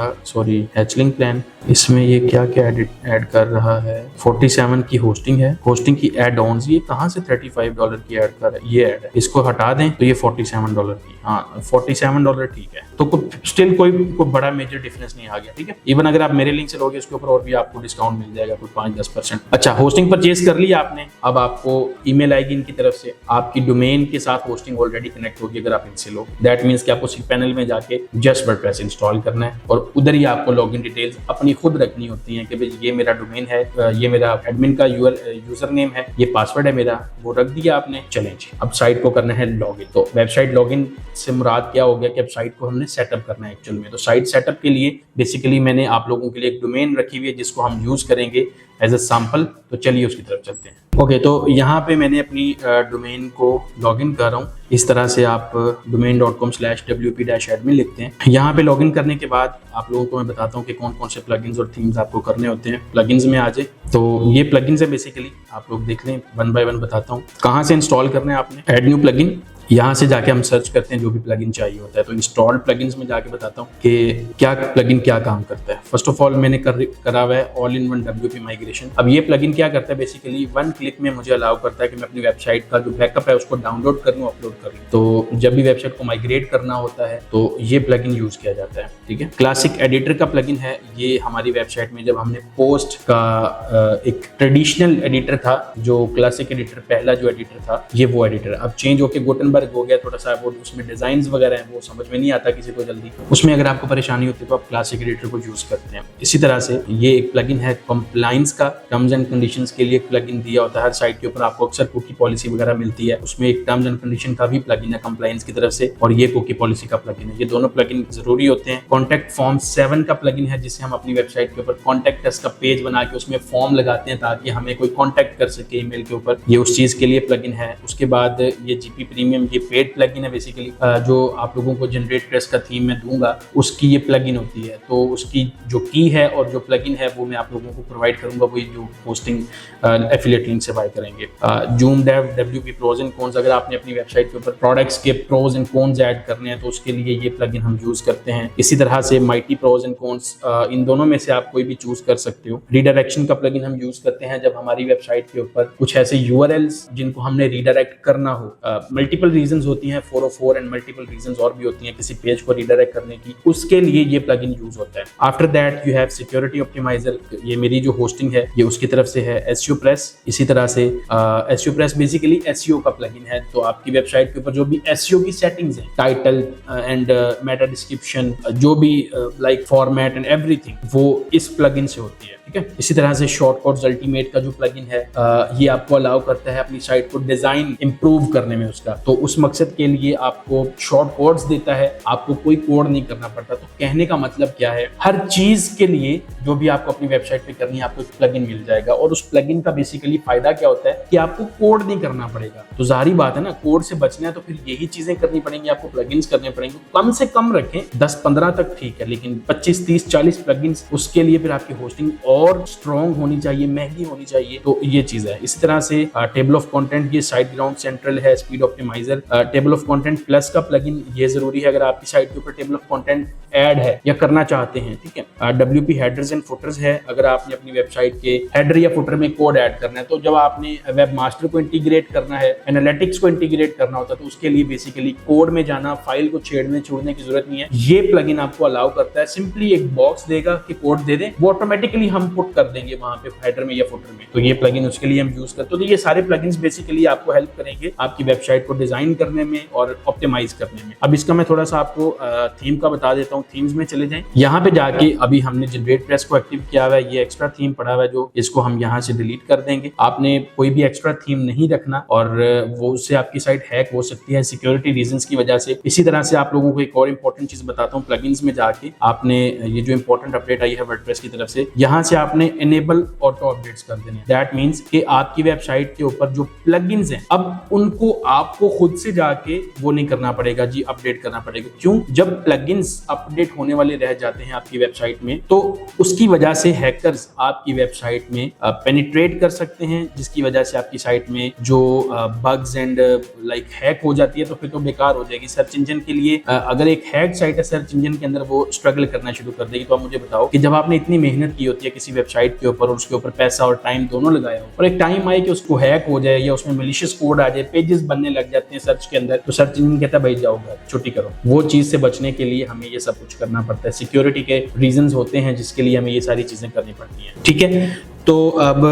हैचलिंग प्लान, इसमें ये क्या क्या ऐड कर रहा है, 47 की होस्टिंग है, होस्टिंग की एड ऑन्स, ये कहाँ से $35 की ऐड कर रहा है, ये ऐड है, इसको हटा दें तो ये $47 की, हाँ $47 ठीक है। तो स्टिल कोई बड़ा मेजर डिफरेंस नहीं आ गया। ठीक है, इवन अगर आप मेरे लिंक से लोगे उसके ऊपर और भी आपको डिस्काउंट मिल जाएगा, कोई 5-10%। अच्छा, होस्टिंग परचेज कर लिया आपने, अब आपको ईमेल आएगी इनकी तरफ से, आपकी डोमेन के साथ होस्टिंग ऑलरेडी कनेक्ट होगी अगर आप इनसे लो। दैट मीन्स कि आपको पैनल में जाके जस्ट वर्डप्रेस इंस्टॉल करना है और उधर ही आपको लॉगिन डिटेल्स अपनी खुद रखनी होती हैं कि भाई ये मेरा डोमेन है, ये मेरा एडमिन का यूजर नेम है, ये पासवर्ड है मेरा, वो रख दिया आपने। चलें जी, अब साइट को करना है लॉगिन। तो वेबसाइट लॉगिन से मुराद क्या हो गया कि अब साइट को हमने सेटअप करना है एक्चुअल में। तो साइट सेटअप के लिए बेसिकली मैंने आप लोगों के लिए एक डोमेन रखी हुई है जिसको हम यूज करेंगे एज अ सैंपल। तो चलिए उसकी तरफ चलते हैं। ओके, तो यहाँ पे मैंने अपनी डोमेन को लॉगिन कर रहा हूँ। इस तरह से आप domain.com/wp-admin लिखते हैं। यहाँ पे लॉगिन करने के बाद आप लोगों को मैं बताता हूँ कि कौन कौन से प्लगइन्स और थीम्स आपको करने होते हैं। प्लगइन्स में आ जाए तो ये प्लगइन्स है बेसिकली, आप लोग देख लें, 1 बाय 1 बताता हूँ। कहाँ से इंस्टॉल करना है आपने, ऐड न्यू प्लगइन, यहाँ से जाके हम सर्च करते हैं जो भी प्लगइन चाहिए होता है। तो इंस्टॉल्ड प्लगइन्स में जाके बताता हूँ कि क्या प्लगइन क्या काम करता है। फर्स्ट ऑफ ऑल मैंने करा हुआ है all in one WP migration. अब ये प्लगइन क्या करता है, बेसिकली 1 क्लिक में मुझे अलाउ करता है कि मैं अपनी वेबसाइट का जो बैकअप है उसको डाउनलोड कर लूँ, अपलोड कर लूँ। तो जब भी वेबसाइट को माइग्रेट करना होता है तो ये प्लगइन यूज किया जाता है। ठीक है, क्लासिक एडिटर का प्लगइन है ये हमारी वेबसाइट में। जब हमने पोस्ट का एक ट्रेडिशनल एडिटर था, जो क्लासिक एडिटर पहला जो एडिटर था, ये वो एडिटर अब चेंज होकर गुटेनबर्ग गुटेनबर्ग हो गया, थोड़ा सा वो उसमें डिजाइन वगैरह है वो समझ में नहीं आता किसी को जल्दी, उसमें अगर आपको परेशानी होती है तो आप क्लासिक एडिटर को यूज करते हैं। इसी तरह से ये एक प्लगइन है कंप्लायंस का, टर्म्स एंड कंडीशंस के लिए प्लगइन दिया होता है। हर साइट के ऊपर आपको अक्सर कुकी पॉलिसी वगैरह मिलती है, उसमें एक टर्म्स एंड कंडीशन का भी प्लगइन है कंप्लायंस की तरफ से, और ये कुकी पॉलिसी का प्लगइन है। ये दोनों प्लगइन जरूरी होते हैं। कॉन्टैक्ट फॉर्म 7 का प्लगइन है, जिससे हम अपनी वेबसाइट के ऊपर कॉन्टैक्ट अस का पेज बना के उसमें फॉर्म लगाते हैं ताकि हमें कोई कॉन्टैक्ट कर सके ईमेल के ऊपर, ये उस चीज के लिए प्लगइन है। उसके बाद ये जीपी प्रीमियम, ये पेड प्लगइन है बेसिकली, जो आप लोगों को जनरेट प्रेस का थीम मैं दूंगा उसकी ये प्लगइन होती है। तो उसकी जो की है और जो प्लगइन है वो मैं आप लोगों को प्रोवाइड करूंगा, वही जो होस्टिंग एफिलिएट लिंक से बाय करेंगे। Zoom dev WP pros and cons, अगर आपने अपनी वेबसाइट के ऊपर प्रोडक्ट्स के प्रोज एंड कॉन्स ऐड करने हैं तो उसके लिए ये प्लगइन हम यूज करते हैं। इसी तरह से माइटी प्रोज एंड कॉन्स, इन दोनों में से आप कोई भी चूज कर सकते हो। रीडायरेक्शन का प्लगइन हम यूज करते हैं जब हमारी वेबसाइट के ऊपर कुछ ऐसे यूआरएल्स जिनको हमने रीडायरेक्ट करना हो, मल्टीपल रीजंस होती हैं 404 एंड मल्टीपल रीजंस और भी होती हैं किसी पेज को रीडायरेक्ट करने की, उसके लिए ये प्लगइन यूज होता है। After that you have security optimizer, ये मेरी जो होस्टिंग है ये उसकी तरफ से है। एसईओ प्रेस, इसी तरह से एसईओ प्रेस बेसिकली एसईओ का प्लगइन है। तो आपकी वेबसाइट के ऊपर जो भी एसईओ की सेटिंग्स हैं, टाइटल एंड मेटा डिस्क्रिप्शन, जो भी लाइक फॉर्मेट एंड एवरीथिंग, वो इस प्लगइन से होती है। ठीक है। इसी तरह से शॉर्टकट्स अल्टीमेट का जो प्लगइन है, ये आपको अलाउ करता है अपनी साइट को डिजाइन इंप्रूव करने में उसका, तो उस मकसद के लिए आपको शॉर्टकट्स देता है, आपको कोई कोड नहीं करना पड़ता। तो कहने का मतलब क्या है, हर चीज के लिए जो भी आपको अपनी वेबसाइट पे करनी है आपको एक प्लगइन मिल जाएगा, और उस प्लगइन का बेसिकली फायदा क्या होता है कि आपको कोड नहीं करना पड़ेगा। तो जाहिर बात है ना, कोड से बचना है तो फिर यही चीजें करनी पड़ेंगी, आपको प्लगइन्स करने पड़ेंगे। कम से कम रखें, 10-15 तक ठीक है, लेकिन 25, 30, 40 प्लगइन्स, उसके लिए फिर आपकी होस्टिंग और स्ट्रॉन्ग होनी चाहिए, महंगी होनी चाहिए। तो ये चीज है। इसी तरह से टेबल ऑफ कंटेंट, ये साइट ग्राउंड सेंट्रल है, speed optimizer. Table of content plus का प्लगइन ये जरूरी है अगर आपकी साइट के ऊपर टेबल ऑफ कंटेंट ऐड है या करना चाहते हैं। ठीक है। डब्ल्यूपी हेडर्स एंड फुटर्स है, अगर आपने अपनी वेबसाइट के हेडर या फुटर में कोड ऐड करना है, तो जब आपने वेब मास्टर को इंटीग्रेट करना है, एनालिटिक्स को इंटीग्रेट करना होता है, तो उसके लिए बेसिकली कोड में जाना, फाइल को छेड़ने छोड़ने की जरूरत नहीं है। ये प्लगइन आपको अलाउ करता है, सिंपली एक बॉक्स देगा कि कोड दे दें, वो ऑटोमेटिकली हम पुट कर देंगे वहां पे हेडर में या फुटर में। तो ये प्लगइन उसके लिए हम यूज करते हैं। तो ये सारे प्लगइन्स बेसिकली आपको हेल्प करेंगे आपकी वेबसाइट को डिजाइन करने में और ऑप्टिमाइज करने में। अब इसका मैं थोड़ा सा आपको थीम का बता देता हूँ। थीम्स में चले जाएं, यहाँ पे जाके अभी हमने जनरेट प्रेस को एक्टिव किया हुआ है, ये एक्स्ट्रा थीम पड़ा हुआ है जो इसको हम यहाँ से डिलीट कर देंगे। आपने कोई भी एक्स्ट्रा थीम नहीं रखना, और वो उससे आपकी साइट हैक हो सकती है सिक्योरिटी रीजंस की वजह से। इसी तरह से आप लोगों को एक और इंपॉर्टेंट चीज बताता हूँ, प्लगइन्स में जाके आपने ये जो इंपॉर्टेंट अपडेट आई है वर्डप्रेस की तरफ से, यहाँ से आपने इनेबल ऑटो अपडेट्स कर देने। दैट मींस कि आपकी वेबसाइट के ऊपर जो प्लगइन्स हैं, अब उनको आपको खुद से जाके वो नहीं करना पड़ेगा जी, अपडेट करना पड़ेगा। क्यों? जब प्लगइन्स अपडेट होने वाले रह जाते हैं आपकी वेबसाइट में, तो उसकी वजह से हैकर्स आपकी वेबसाइट में पेनिट्रेट कर सकते हैं, जिसकी वजह से आपकी साइट में जो बग्स एंड लाइक हैक हो जाती है, तो फिर तो बेकार हो जाएगी। सर्च इंजन के लिए अगर एक हैक साइट है सर्च इंजन के अंदर, वो स्ट्रगल करना शुरू कर देगी। तो आप मुझे बताओ कि जब आपने इतनी मेहनत की होती है किसी वेबसाइट के ऊपर और उसके ऊपर पैसा और टाइम दोनों लगाया हो, और एक टाइम आए कि उसको हैक हो जाए या उसमें मैलिशियस कोड आ जाए, पेजेस बनने लग जाते हैं सर्च के अंदर, तो सर्च इंजन कहता है भाई जाओ घर, छुट्टी करो। वो चीज से बचने के लिए हमें ये सब कुछ करना पड़ता है। सिक्योरिटी के रीजंस होते हैं जिसके लिए हमें ये सारी चीजें करनी पड़ती हैं। ठीक है। तो अब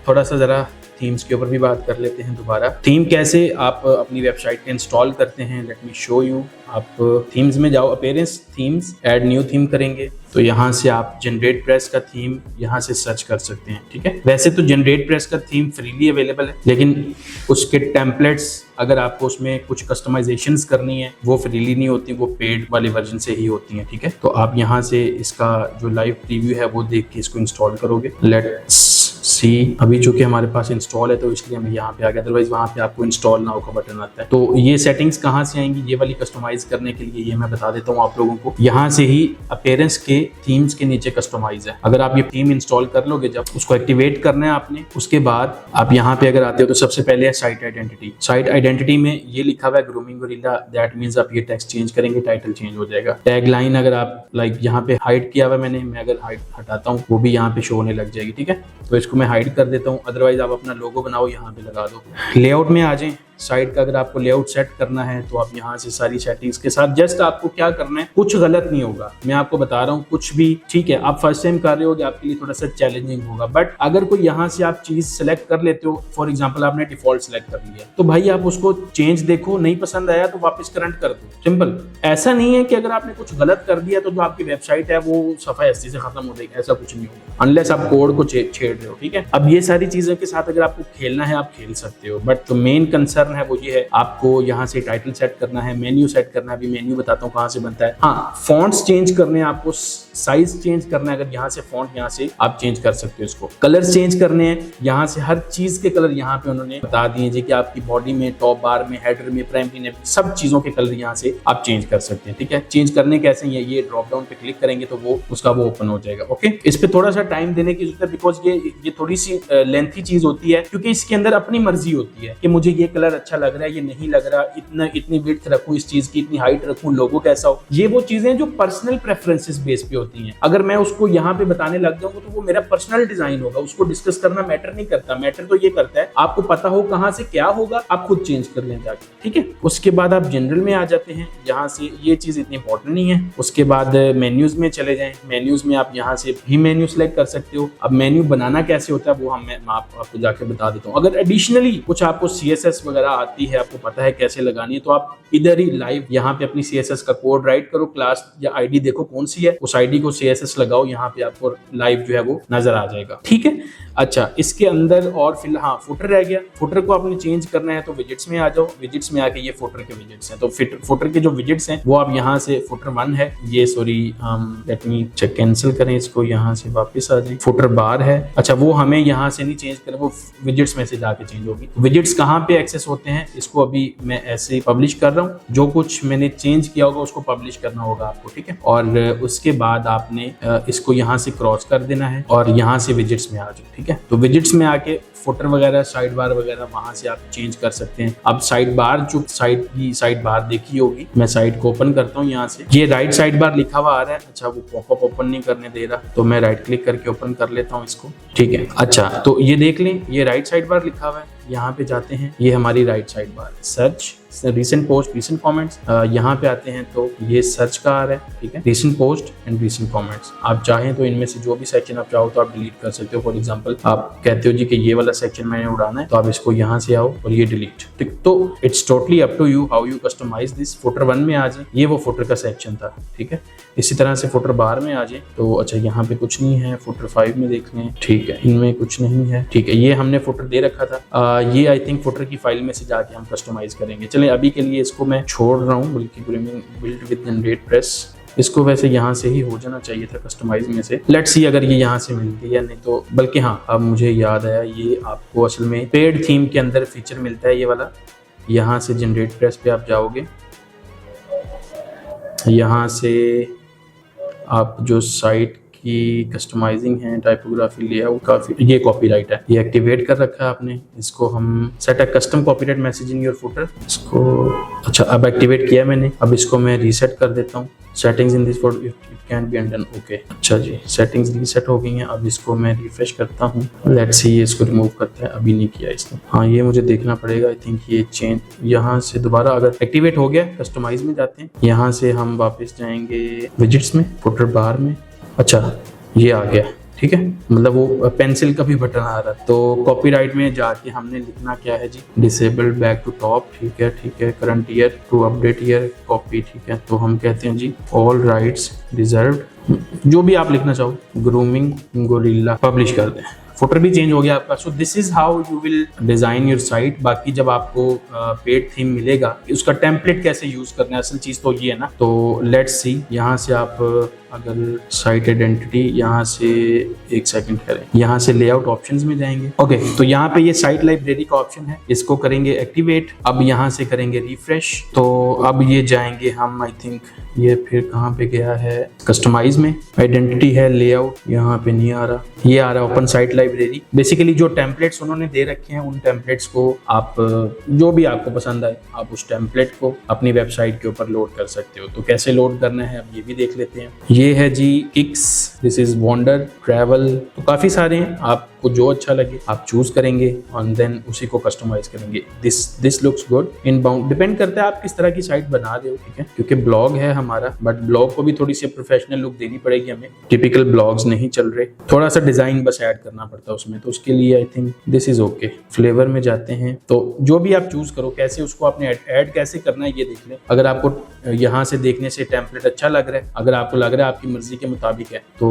थोड़ा सा जरा थीम्स के ऊपर भी बात कर लेते हैं दोबारा। थीम कैसे आप अपनी वेबसाइट पे इंस्टॉल करते हैं, लेट मी शो यू। आप थीम्स में जाओ, appearance, themes, add new theme करेंगे, तो यहाँ से आप जनरेट प्रेस का थीम यहाँ से सर्च कर सकते हैं। ठीक है। वैसे तो जनरेट प्रेस का थीम फ्रीली अवेलेबल है, लेकिन उसके टेम्पलेट्स अगर आपको उसमें कुछ कस्टमाइजेशंस करनी है वो फ्रीली नहीं होती, वो पेड वाले वर्जन से ही होती हैं। ठीक है। तो आप यहाँ से इसका जो लाइव प्रीव्यू है वो देख के इसको इंस्टॉल करोगे। लेट्स सी, अभी चूंकि हमारे पास इंस्टॉल है तो इसलिए हम यहाँ पे आ गए, अदरवाइज वहाँ पे आपको इंस्टॉल नाउ का बटन आता है। तो ये सेटिंग्स कहाँ से आएंगी ये वाली कस्टमाइज करने के लिए, ये मैं बता देता हूँ आप लोगों को। यहाँ से ही अपीयरेंस के थीम्स के नीचे कस्टमाइज है। अगर आप ये थीम इंस्टॉल कर लोगे, जब उसको एक्टिवेट करना है आपने, उसके बाद आप यहाँ पे अगर आते हो तो सबसे पहले है साइट आइडेंटिटी। साइट आइडेंटिटी में ये लिखा हुआ है ग्रूमिंग गोरिल्ला, दैट मींस आप ये टेक्स्ट चेंज करेंगे, टाइटल चेंज हो जाएगा। टैग लाइन अगर आप लाइक यहाँ पे हाइड किया हुआ मैंने, मैं अगर हाइड हटाता हूँ वो भी यहाँ पे शो होने लग जाएगी। ठीक है। तो इसको मैं हाइड कर देता हूँ, अदरवाइज आप अपना लोगो बनाओ यहाँ पे लगा दो। लेआउट में आ जाएं, साइट का अगर आपको लेआउट सेट करना है तो आप यहाँ से सारी सेटिंग्स के साथ जस्ट आपको क्या करना है, कुछ गलत नहीं होगा, मैं आपको बता रहा हूँ कुछ भी। ठीक है, आप फर्स्ट टाइम कर रहे हो, आपके लिए थोड़ा सा चैलेंजिंग होगा, बट अगर कोई यहाँ से आप चीज सेलेक्ट कर लेते हो, फॉर एग्जाम्पल आपने डिफॉल्ट सेलेक्ट कर लिया, तो भाई आप उसको चेंज देखो, नहीं पसंद आया तो वापस करंट कर दो, सिंपल। ऐसा नहीं है कि अगर आपने कुछ गलत कर दिया तो जो आपकी वेबसाइट है वो सफाई हस्ती से खत्म हो जाएगी, ऐसा कुछ नहीं होगा अनलेस आप कोड को छेड़ रहे हो। ठीक है, अब ये सारी चीजों के साथ अगर आपको खेलना है आप खेल सकते हो, बट जो मेन कंसर्न है वो ये है, आपको यहाँ से टाइटल सेट करना है, मेन्यू सेट करना है। अभी मेन्यू बताता हूँ कहाँ से बनता है। हाँ, फॉन्ट्स चेंज करने हैं आपको, साइज चेंज करना है, अगर यहाँ से फॉन्ट यहाँ से आप चेंज कर सकते हो। इसको कलर्स चेंज करने हैं, यहाँ से हर चीज के कलर यहाँ पे उन्होंने बता दिए जी कि आपकी बॉडी में, टॉप बार में, हेडर में, प्राइमरी में, सब चीजों के कलर यहाँ से आप चेंज कर सकते हैं। ठीक है, चेंज करने कैसे हैं, ये ड्रॉप डाउन पे क्लिक करेंगे तो वो उसका वो ओपन हो जाएगा। ओके, इस पे थोड़ा सा टाइम देने की जरूरत है बिकॉज ये थोड़ी सी लेंथी चीज होती है, क्योंकि इसके अंदर अपनी मर्जी होती है कि मुझे ये कलर अच्छा लग रहा है, ये नहीं लग रहा, इतनी विड्थ रखूं इस चीज की, इतनी हाइट रखूं, लोगो कैसा हो। ये वो चीजें जो पर्सनल प्रेफरेंसेस बेस पे होती हैं। अगर मैं उसको यहाँ पे बताने लग जाऊंगा तो वो मेरा पर्सनल डिजाइन होगा, उसको डिस्कस करना मैटर नहीं करता। मैटर तो ये करता है आपको पता हो कहाँ से क्या होगा, आप खुद चेंज कर लें जाके। ठीक है, उसके बाद आप जनरल में आ जाते हैं, यहाँ से ये चीज इतनी इंपॉर्टेंट नहीं है। उसके बाद मेन्यूज में चले जाएं, मेन्यूज में आप यहाँ से भी मेन्यू सेलेक्ट कर सकते हो। अब मेन्यू बनाना कैसे होता है वो मैं आपको जाके बता देता हूँ। अगर एडिशनली कुछ आपको CSS वगैरह आती है, आपको पता है कैसे लगानी है, तो आप इधर ही लाइव यहाँ पे अपनी CSS का कोड राइट करो, क्लास या आईडी देखो कौन सी है, उस आईडी को CSS लगाओ, यहाँ पे आपको लाइव जो है वो नजर आ जाएगा। ठीक है, अच्छा, इसके अंदर और फिर हाँ फुटर रह गया। फुटर को आपने चेंज करना है तो विजिट्स में आ जाओ, विजिट्स में आके ये फुटर के विजिट्स हैं, तो फुटर के जो विजिट्स हैं वो आप यहाँ से फुटर 1 है ये, sorry let me check, cancel करें इसको, यहाँ से वापस आ जाए। फुटर बार है, अच्छा वो हमें यहाँ से नहीं चेंज करें, वो विजिट्स में से जाके चेंज होगी। विजिट्स कहाँ पे एक्सेस होते हैं, इसको अभी मैं ऐसे पब्लिश कर रहा हूँ, जो कुछ मैंने चेंज किया होगा उसको पब्लिश करना होगा आपको। ठीक है, और उसके बाद आपने इसको यहाँ से क्रॉस कर देना है और यहाँ से विजिट्स में आ जाओ। ठीक है, तो विजिट्स में आके फुटर वगैरह, साइड बार वगैरह वहां से आप चेंज कर सकते हैं। अब साइड बार, जो साइड बार देखी होगी, मैं साइड को ओपन करता हूँ यहाँ से, ये राइट साइड बार लिखा हुआ आ रहा है। अच्छा, वो पॉपअप ओपन नहीं करने दे रहा, तो मैं राइट क्लिक करके ओपन कर लेता हूँ इसको। ठीक है, अच्छा तो ये देख लें, ये राइट साइड बार लिखा हुआ है, यहाँ पे जाते हैं, ये हमारी right side bar, search, recent post, recent comments, यहाँ पे आते हैं तो ये सर्च का आ रहा है। ठीक है, recent post and recent comments, आप चाहें तो इनमें से जो भी सेक्शन आप चाहो तो आप डिलीट कर सकते हो। फॉर एग्जांपल आप कहते हो जी कि ये वाला सेक्शन मैंने उड़ाना है, तो आप इसको यहाँ से आओ और ये डिलीट। ठीक, तो it's totally up to you how you customize this. Footer 1 में आ जाए, ये वो फुटर का सेक्शन था। ठीक है, इसी तरह से फुटर बार में आ जाए तो अच्छा यहाँ पे कुछ नहीं है। फुटर 5 में देख लें, ठीक है, इनमें कुछ नहीं है। ठीक है, ये हमने फुटर दे रखा था, ये आई थिंक फुटर की फाइल में से जाके हम कस्टमाइज करेंगे। चलें, अभी के लिए इसको मैं छोड़ रहा हूँ, बल्कि बिल्ड विद जनरेट प्रेस, इसको वैसे यहाँ से ही हो जाना चाहिए था कस्टमाइज में से। लेट्स सी अगर ये यहाँ से मिलती है, नहीं तो बल्कि हाँ, अब मुझे याद आया, ये आपको असल में पेड थीम के अंदर फीचर मिलता है ये वाला। यहाँ से जनरेट प्रेस पे आप जाओगे, यहाँ से आप जो साइट की कस्टमाइजिंग है, टाइपोग्राफी, लेआउट, काफी ये कॉपीराइट है, ये एक्टिवेट कर रखा है आपने। इसको हम set a custom copyright message in your footer, इसको अच्छा अब एक्टिवेट किया मैंने। अब इसको मैं रीसेट कर देता हूँ। Settings in this footer it can be undone. Okay, अच्छा जी, सेटिंग्स रीसेट हो गई हैं। अब इसको मैं रिफ्रेश करता हूँ, लेट्स सी ये इसको रिमूव करता है, अभी नहीं किया इसने। हाँ, ये मुझे देखना पड़ेगा, आई थिंक ये चेंज, यहाँ से दोबारा अगर एक्टिवेट हो गया, कस्टमाइज में जाते हैं, यहाँ से हम वापस जाएंगे विजिट्स में, फुटर बार में। अच्छा, ये आ गया। ठीक है, मतलब वो पेंसिल का भी बटन आ रहा है। तो कॉपीराइट में जाके हमने लिखना क्या है जी, डिसेबल्ड बैक टू टॉप। ठीक है, ठीक है, current year to update year, copy. ठीक है, तो हम कहते हैं जी ऑल राइट्स रिजर्व्ड, जो भी आप लिखना चाहो, ग्रूमिंग गोरिल्ला, पब्लिश कर दें। फुटर भी चेंज हो गया आपका। So this is how you will design your site. बाकी जब आपको पेड थीम मिलेगा, उसका टेम्पलेट कैसे यूज करना है, असल चीज तो ये है ना। तो लेट्स सी, यहाँ से आप अगर साइट आइडेंटिटी, यहाँ से एक सेकंड करें, यहाँ से लेआउट ऑप्शंस में जाएंगे। ओके, तो यहाँ पे ये साइट लाइब्रेरी का ऑप्शन है, इसको करेंगे एक्टिवेट। अब यहाँ से करेंगे रिफ्रेश, तो अब ये जाएंगे हम, आई थिंक ये फिर कहाँ पे गया है, कस्टमाइज में, आइडेंटिटी है, लेआउट, यहाँ पे नहीं आ रहा, ये आ रहा ओपन साइट लाइब्रेरी। बेसिकली जो टेम्पलेट्स उन्होंने दे रखे हैं, उन टेम्पलेट्स को आप जो भी आपको पसंद आए, आप उस टेम्पलेट को अपनी वेबसाइट के ऊपर लोड कर सकते हो। तो कैसे लोड करना है अब ये भी देख लेते हैं। ये है जी kicks, this is wander, travel, तो काफी सारे हैं, आप आपको जो अच्छा लगे आप चूज करेंगे और देन उसी को कस्टमाइज करेंगे। This looks good. Inbound depend करता है आप किस तरह की साइट बना रहे हो, ठीक है, क्योंकि ब्लॉग है हमारा, बट ब्लॉग को भी थोड़ी सी प्रोफेशनल लुक देनी पड़ेगी हमें। टिपिकल ब्लॉग्स नहीं चल रहे, थोड़ा सा डिजाइन बस ऐड करना पड़ता है उसमें, तो उसके लिए I think this is okay. Flavour में जाते हैं, तो जो भी आप चूज करो कैसे उसको आपने ऐड कैसे करना है ये देख लें। अगर आपको यहाँ से देखने से टेम्पलेट अच्छा लग रहा है, अगर आपको लग रहा है आपकी मर्जी के मुताबिक है, तो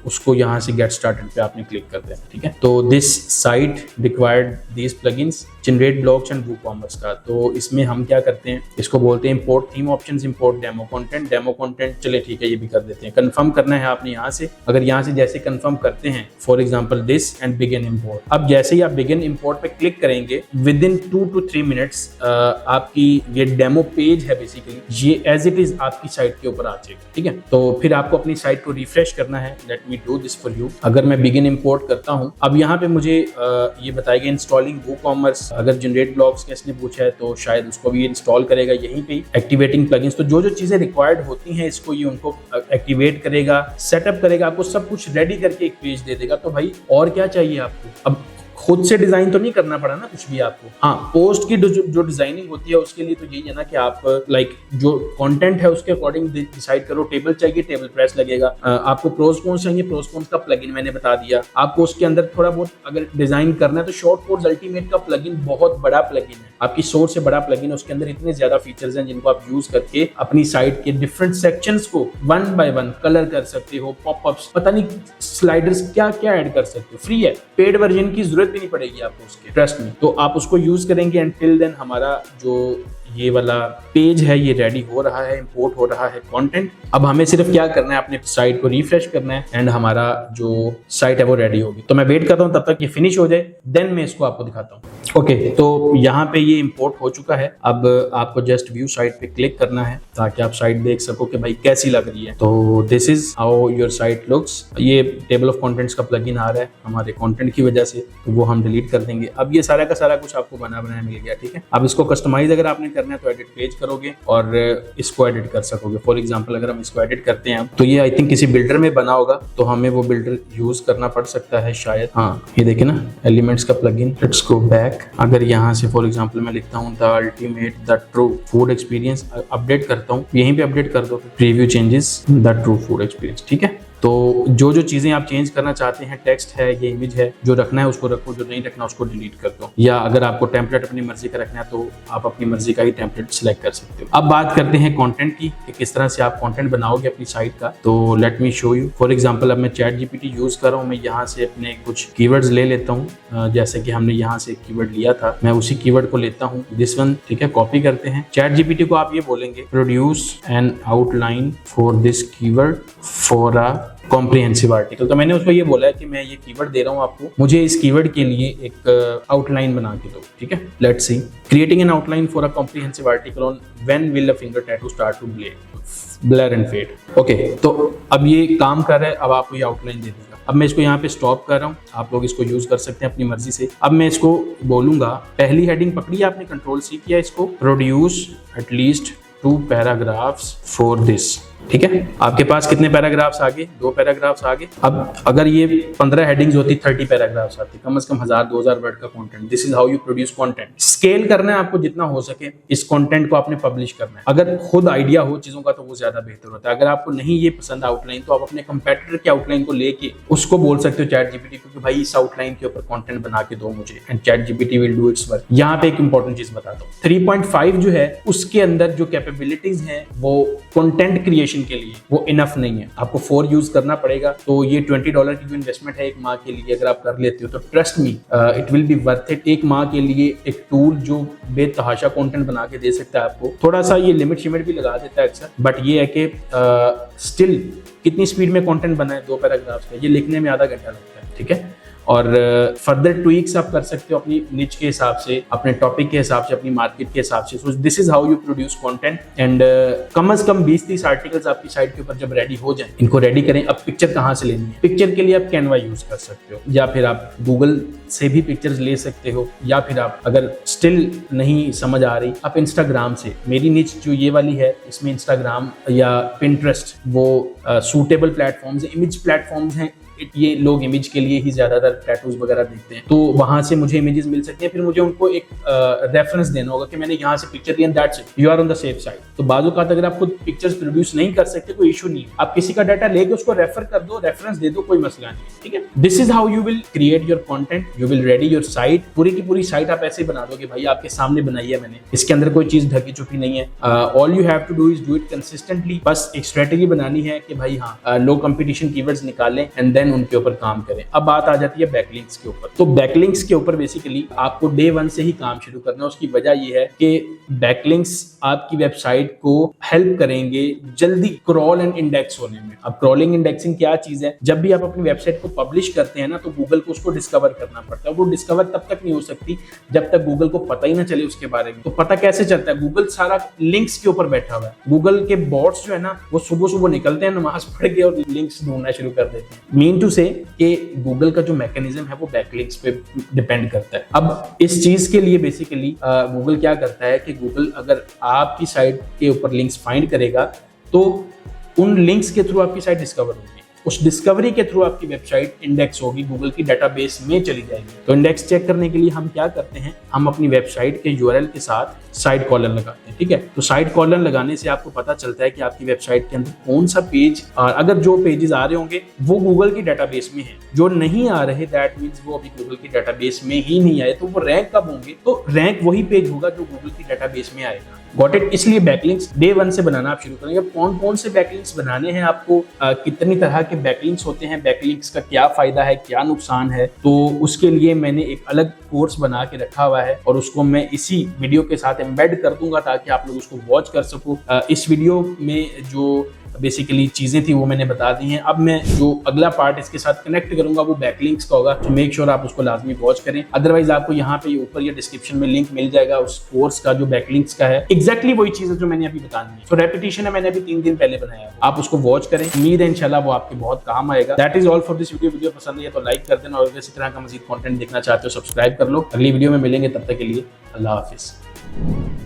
उसको यहाँ से गेट स्टार्टेड पे आपने क्लिक कर देना, ठीक है। तो this site required this plugins generate blogs and WooCommerce का, तो इसमें हम क्या करते हैं, इसको बोलते हैं import theme options, import demo content. Demo content चले ठीक है, ये भी कर देते हैं। कंफर्म करना है आपने यहाँ से, अगर यहाँ से जैसे कंफर्म करते हैं for example this and begin import, अब जैसे ही आप बिगिन इंपोर्ट पे क्लिक करेंगे विद इन 2 to 3 मिनट्स आपकी ये डेमो पेज है बेसिकली ये एज इट इज आपकी साइट के ऊपर आ जाएगा, ठीक है। तो फिर आपको अपनी साइट को रिफ्रेश करना है। Let me do this for you. अगर मैं बिगिन इंपोर्ट करता हूँ, अब यहाँ पे मुझे ये बताएगा इंस्टॉलिंग वूकॉमर्स। अगर जनरेट ब्लॉग्स का इसने पूछा है तो शायद उसको भी इंस्टॉल करेगा यहीं पे। एक्टिवेटिंग प्लगइन्स, तो जो जो चीजें रिक्वायर्ड होती हैं इसको ये उनको एक्टिवेट करेगा, सेटअप करेगा, आपको सब कुछ रेडी करके एक पेज दे देगा। तो भाई और क्या चाहिए आपको? अब खुद से डिजाइन तो नहीं करना पड़ा ना कुछ भी आपको। हाँ, पोस्ट की जो डिजाइनिंग होती है उसके लिए तो यही है ना कि आप लाइक जो कंटेंट है उसके अकॉर्डिंग डिसाइड करो। टेबल चाहिए, टेबल प्रेस लगेगा। आपको प्रोस कौन चाहिए, प्रोस कौन का प्लगइन मैंने बता दिया आपको। उसके अंदर थोड़ा बहुत अगर डिजाइन करना है तो शॉर्ट कोड्स अल्टीमेट का प्लगइन बहुत बड़ा प्लगइन है, आपकी सोर्स से बड़ा प्लगइन है। उसके अंदर इतने ज्यादा फीचर्स हैं जिनको आप यूज करके अपनी साइट के डिफरेंट सेक्शंस को 1 by 1 कलर कर सकते हो, पॉपअप्स, पता नहीं स्लाइडर्स क्या क्या ऐड कर सकते हो। फ्री है, पेड वर्जन की जरूरत भी नहीं पड़ेगी आपको उसके, ट्रस्ट में। तो आप उसको यूज करेंगे। एंटिल देन हमारा जो ये वाला पेज है ये रेडी हो रहा है, इंपोर्ट हो रहा है कंटेंट। अब हमें सिर्फ क्या करना है, अपने साइट को रिफ्रेश करना है एंड हमारा जो साइट है वो रेडी होगी। तो मैं वेट करता हूँ तब तक ये फिनिश हो जाए, देन मैं इसको आपको दिखाता हूँ। ओके, तो यहाँ पे ये इंपोर्ट हो चुका है। अब आपको जस्ट व्यू साइट पे क्लिक करना है ताकि आप साइट देख सको कि भाई कैसी लग रही है। तो this is how your site looks. ये टेबल ऑफ कंटेंट्स का प्लगइन आ रहा है हमारे कंटेंट की वजह से, तो वो हम डिलीट कर देंगे। अब ये सारा का सारा कुछ आपको बना बनाया मिल गया, ठीक है। अब इसको कस्टमाइज अगर आपने करना है तो एडिट पेज करोगे और इसको एडिट कर सकोगे। फॉर एग्जांपल अगर हम इसको एडिट करते हैं तो ये आई थिंक किसी बिल्डर में बना होगा, तो हमें वो बिल्डर यूज करना पड़ सकता है शायद। हाँ, ये देखिए ना, एलिमेंट्स का प्लगइन। Let's go back. अगर यहाँ से फॉर एग्जांपल मैं लिखता हूँ the ultimate the true food experience, update करता हूँ, यहीं पे अपडेट कर दो, preview changes the true food experience, ठीक है। तो जो जो चीजें आप चेंज करना चाहते हैं, टेक्स्ट है, ये इमेज है, जो रखना है उसको रखो, जो नहीं रखना उसको डिलीट कर दो। या अगर आपको टेम्पलेट अपनी मर्जी का रखना है तो आप अपनी मर्जी का ही टेम्पलेट सिलेक्ट कर सकते हो। अब बात करते हैं कंटेंट की कि किस तरह से आप कंटेंट बनाओगे अपनी साइट का। तो let me show you. For example अब मैं चैट जीपीटी यूज कर रहा हूँ, मैं यहाँ से अपने कुछ कीवर्ड्स ले लेता हूँ। जैसे कि हमने यहाँ से कीवर्ड लिया था, मैं उसी कीवर्ड को लेता हूँ, दिस वन, ठीक है। कॉपी करते हैं। चैट जीपीटी को आप ये बोलेंगे produce an outline for this keyword for a comprehensive article. तो मैंने उसको ये बोला है कि मैं ये कीवर्ड दे रहा हूँ आपको, मुझे इस कीवर्ड के लिए एक आउटलाइन बना के दो, ठीक है। Let's see, creating an outline for a comprehensive article on when will a finger tattoo start to blur and fade. Okay, तो अब ये काम कर रहा है, अब आपको ये आउटलाइन दे देगा। अब मैं इसको यहाँ पे स्टॉप कर रहा हूँ, आप लोग इसको यूज कर सकते हैं अपनी मर्जी से। अब मैं इसको बोलूंगा, पहली हेडिंग पकड़ी आपने, कंट्रोल सी किया, इसको produce at least 2 paragraphs for this, ठीक है। आपके पास कितने पैराग्राफ्स आगे? 2 पैराग्राफ्स आगे। अब अगर ये 15 हेडिंग्स होती, 30 पैराग्राफ्स आती, कम से कम 1000-2000 वर्ड का content. This is how you produce content. Scale करना है आपको जितना हो सके, इस कंटेंट को आपने पब्लिश करना है। अगर खुद आइडिया हो चीजों का तो वो ज्यादा बेहतर होता है। अगर आपको नहीं ये पसंद आउटलाइन, तो आप अपने कंपेटिटर की आउटलाइन को लेके उसको बोल सकते हो चैट जीपीटी को कि भाई इस आउटलाइन के ऊपर कंटेंट बना के दो मुझे, and chat GPT will do it's work. यहाँ पे एक इंपॉर्टेंट चीज बताता हूँ, 3.5 जो है उसके अंदर जो कैपेबिलिटीज हैं वो कंटेंट क्रिएशन के लिए वो इनफ नहीं है, आपको 4 यूज करना पड़ेगा। तो ये $20 की जो इन्वेस्टमेंट है एक माह के लिए, अगर आप कर लेते हो तो trust me it will be worth it. एक माह के लिए एक टूल जो बेतहाशा कंटेंट बना के दे सकता है आपको। थोड़ा सा ये लिमिट शिमिट भी लगा देता है अक्सर, बट ये है कि स्टिल कितनी स्पीड में कंटेंट बना है 2 पैराग्राफ्स का, ये लिखने में आधा घंटा लगता है, ठीक है। और फर्दर ट्वीक्स आप कर सकते हो अपनी निच के हिसाब से, अपने टॉपिक के हिसाब से, अपनी मार्केट के हिसाब से। So this is how you produce content. And come से कम 20-30 आर्टिकल्स आपकी साइट के ऊपर जब रेडी हो जाए, इनको रेडी करें। अब पिक्चर कहाँ से लेनी है? पिक्चर के लिए आप कैनवा यूज कर सकते हो, या फिर आप गूगल से भी पिक्चर्स ले सकते हो, या फिर आप अगर स्टिल नहीं समझ आ रही, आप इंस्टाग्राम से, मेरी निच जो ये वाली है इसमें इंस्टाग्राम या पिंटरेस्ट वो सूटेबल प्लेटफॉर्म्स, इमेज प्लेटफॉर्म्स हैं ये लोग इमेज के लिए ही ज्यादातर टैटूज वगैरह देखते हैं, तो वहां से मुझे इमेजेस मिल सकती हैं। फिर मुझे उनको एक रेफरेंस देना होगा कि मैंने यहाँ से पिक्चर लिया, that's it, you are on the safe side. तो बाजू का अगर आप खुद पिक्चर्स प्रोड्यूस नहीं कर सकते कोई इशू नहीं है, आप किसी का डाटा लेके उसको रेफर कर दो, रेफरेंस दे दो, कोई मसला नहीं है, ठीक है। This is how you will create your content, you will ready your site. पूरी की पूरी साइट आप ऐसे बना दो कि भाई आपके सामने बनाई है मैंने, इसके अंदर कोई चीज ढकी छुपी नहीं है। All you have to do is do it consistently. बस एक स्ट्रेटेजी बनानी है कि भाई हाँ लो कंपटीशन कीवर्ड्स निकालें एंड देन उनके ऊपर काम करें। अब बात आ जाती है बैकलिंक्स के ऊपर। तो बैकलिंक्स के ऊपर बेसिकली आपको डे 1 से ही काम शुरू करना है। उसकी वजह यह है कि बैकलिंक्स आपकी वेबसाइट को हेल्प करेंगे जल्दी क्रॉल एंड इंडेक्स होने में। अब क्रॉलिंग इंडेक्सिंग क्या चीज है, जब भी आप अपनी वेबसाइट को पब्लिश करते हैं ना तो गूगल को उसको डिस्कवर करना पड़ता है। वो डिस्कवर तब तक नहीं हो सकती जब तक गूगल को पता ही ना चले उसके बारे में। तो पता कैसे चलता है, गूगल सारा लिंक्स के ऊपर बैठा हुआ है। गूगल के बॉट्स जो है ना वो सुबह सुबह निकलते हैं नमाज पढ़ के और लिंक्स ढूंढना शुरू कर देते हैं। मीन टू से कि गूगल का जो मैकेनिज्म है वो बैकलिंक्स पे डिपेंड करता है। अब इस चीज के लिए बेसिकली गूगल क्या करता है कि गूगल अगर आपकी साइट के ऊपर लिंक्स फाइंड करेगा तो उन लिंक्स के थ्रू आपकी साइट डिस्कवर होगी। उस डिस्कवरी के थ्रू आपकी वेबसाइट इंडेक्स होगी, गूगल की डेटाबेस में चली जाएगी। तो इंडेक्स चेक करने के लिए हम क्या करते हैं, हम अपनी वेबसाइट के यूआरएल के साथ साइड कॉलन लगाते हैं, ठीक है। तो साइड कॉलन लगाने से आपको पता चलता है कि आपकी वेबसाइट के अंदर कौन सा पेज, और अगर जो पेजेस आ रहे होंगे वो गूगल की डेटाबेस में है, जो नहीं आ रहे दैट मींस वो अभी गूगल की डेटाबेस में ही नहीं आए, तो वो रैंक कब होंगे, तो रैंक वही पेज होगा जो गूगल की डेटाबेस में आएगा। Got it. इसलिए बैकलिंक्स डे 1 से बनाना आप शुरू करेंगे। कौन कौन से बैकलिंक्स बनाने हैं आपको, कितनी तरह के बैकलिंक्स होते हैं, बैकलिंक्स का क्या फायदा है, क्या नुकसान है, तो उसके लिए मैंने एक अलग कोर्स बना के रखा हुआ है और उसको मैं इसी वीडियो के साथ एम्बेड कर दूंगा ताकि आप लोग उसको वॉच कर सको। इस वीडियो में जो बेसिकली चीजें थी वो मैंने बता दी हैं। अब मैं जो अगला पार्ट इसके साथ कनेक्ट करूंगा वो बैकलिंक्स का होगा, तो मेक श्योर आप उसको लाजमी वॉच करें। अदरवाइज आपको यहाँ पे ऊपर या डिस्क्रिप्शन में लिंक मिल जाएगा उस कोर्स का जो बैकलिंक्स का है। एग्जैक्टली वही चीज है जो मैंने अभी बतानी है। तो रेपिटेशन है, मैंने अभी 3 दिन पहले बनाया, आप उसको वॉच करें। उम्मीद है इंशाल्लाह वो आपके बहुत काम आएगा। That is all for this video. Video पसंद है तो लाइक कर देना और इसी तरह का मजीद कंटेंट देखना चाहते हो सब्सक्राइब कर लो। अगली वीडियो में मिलेंगे, तब तक के लिए अल्लाह हाफिज।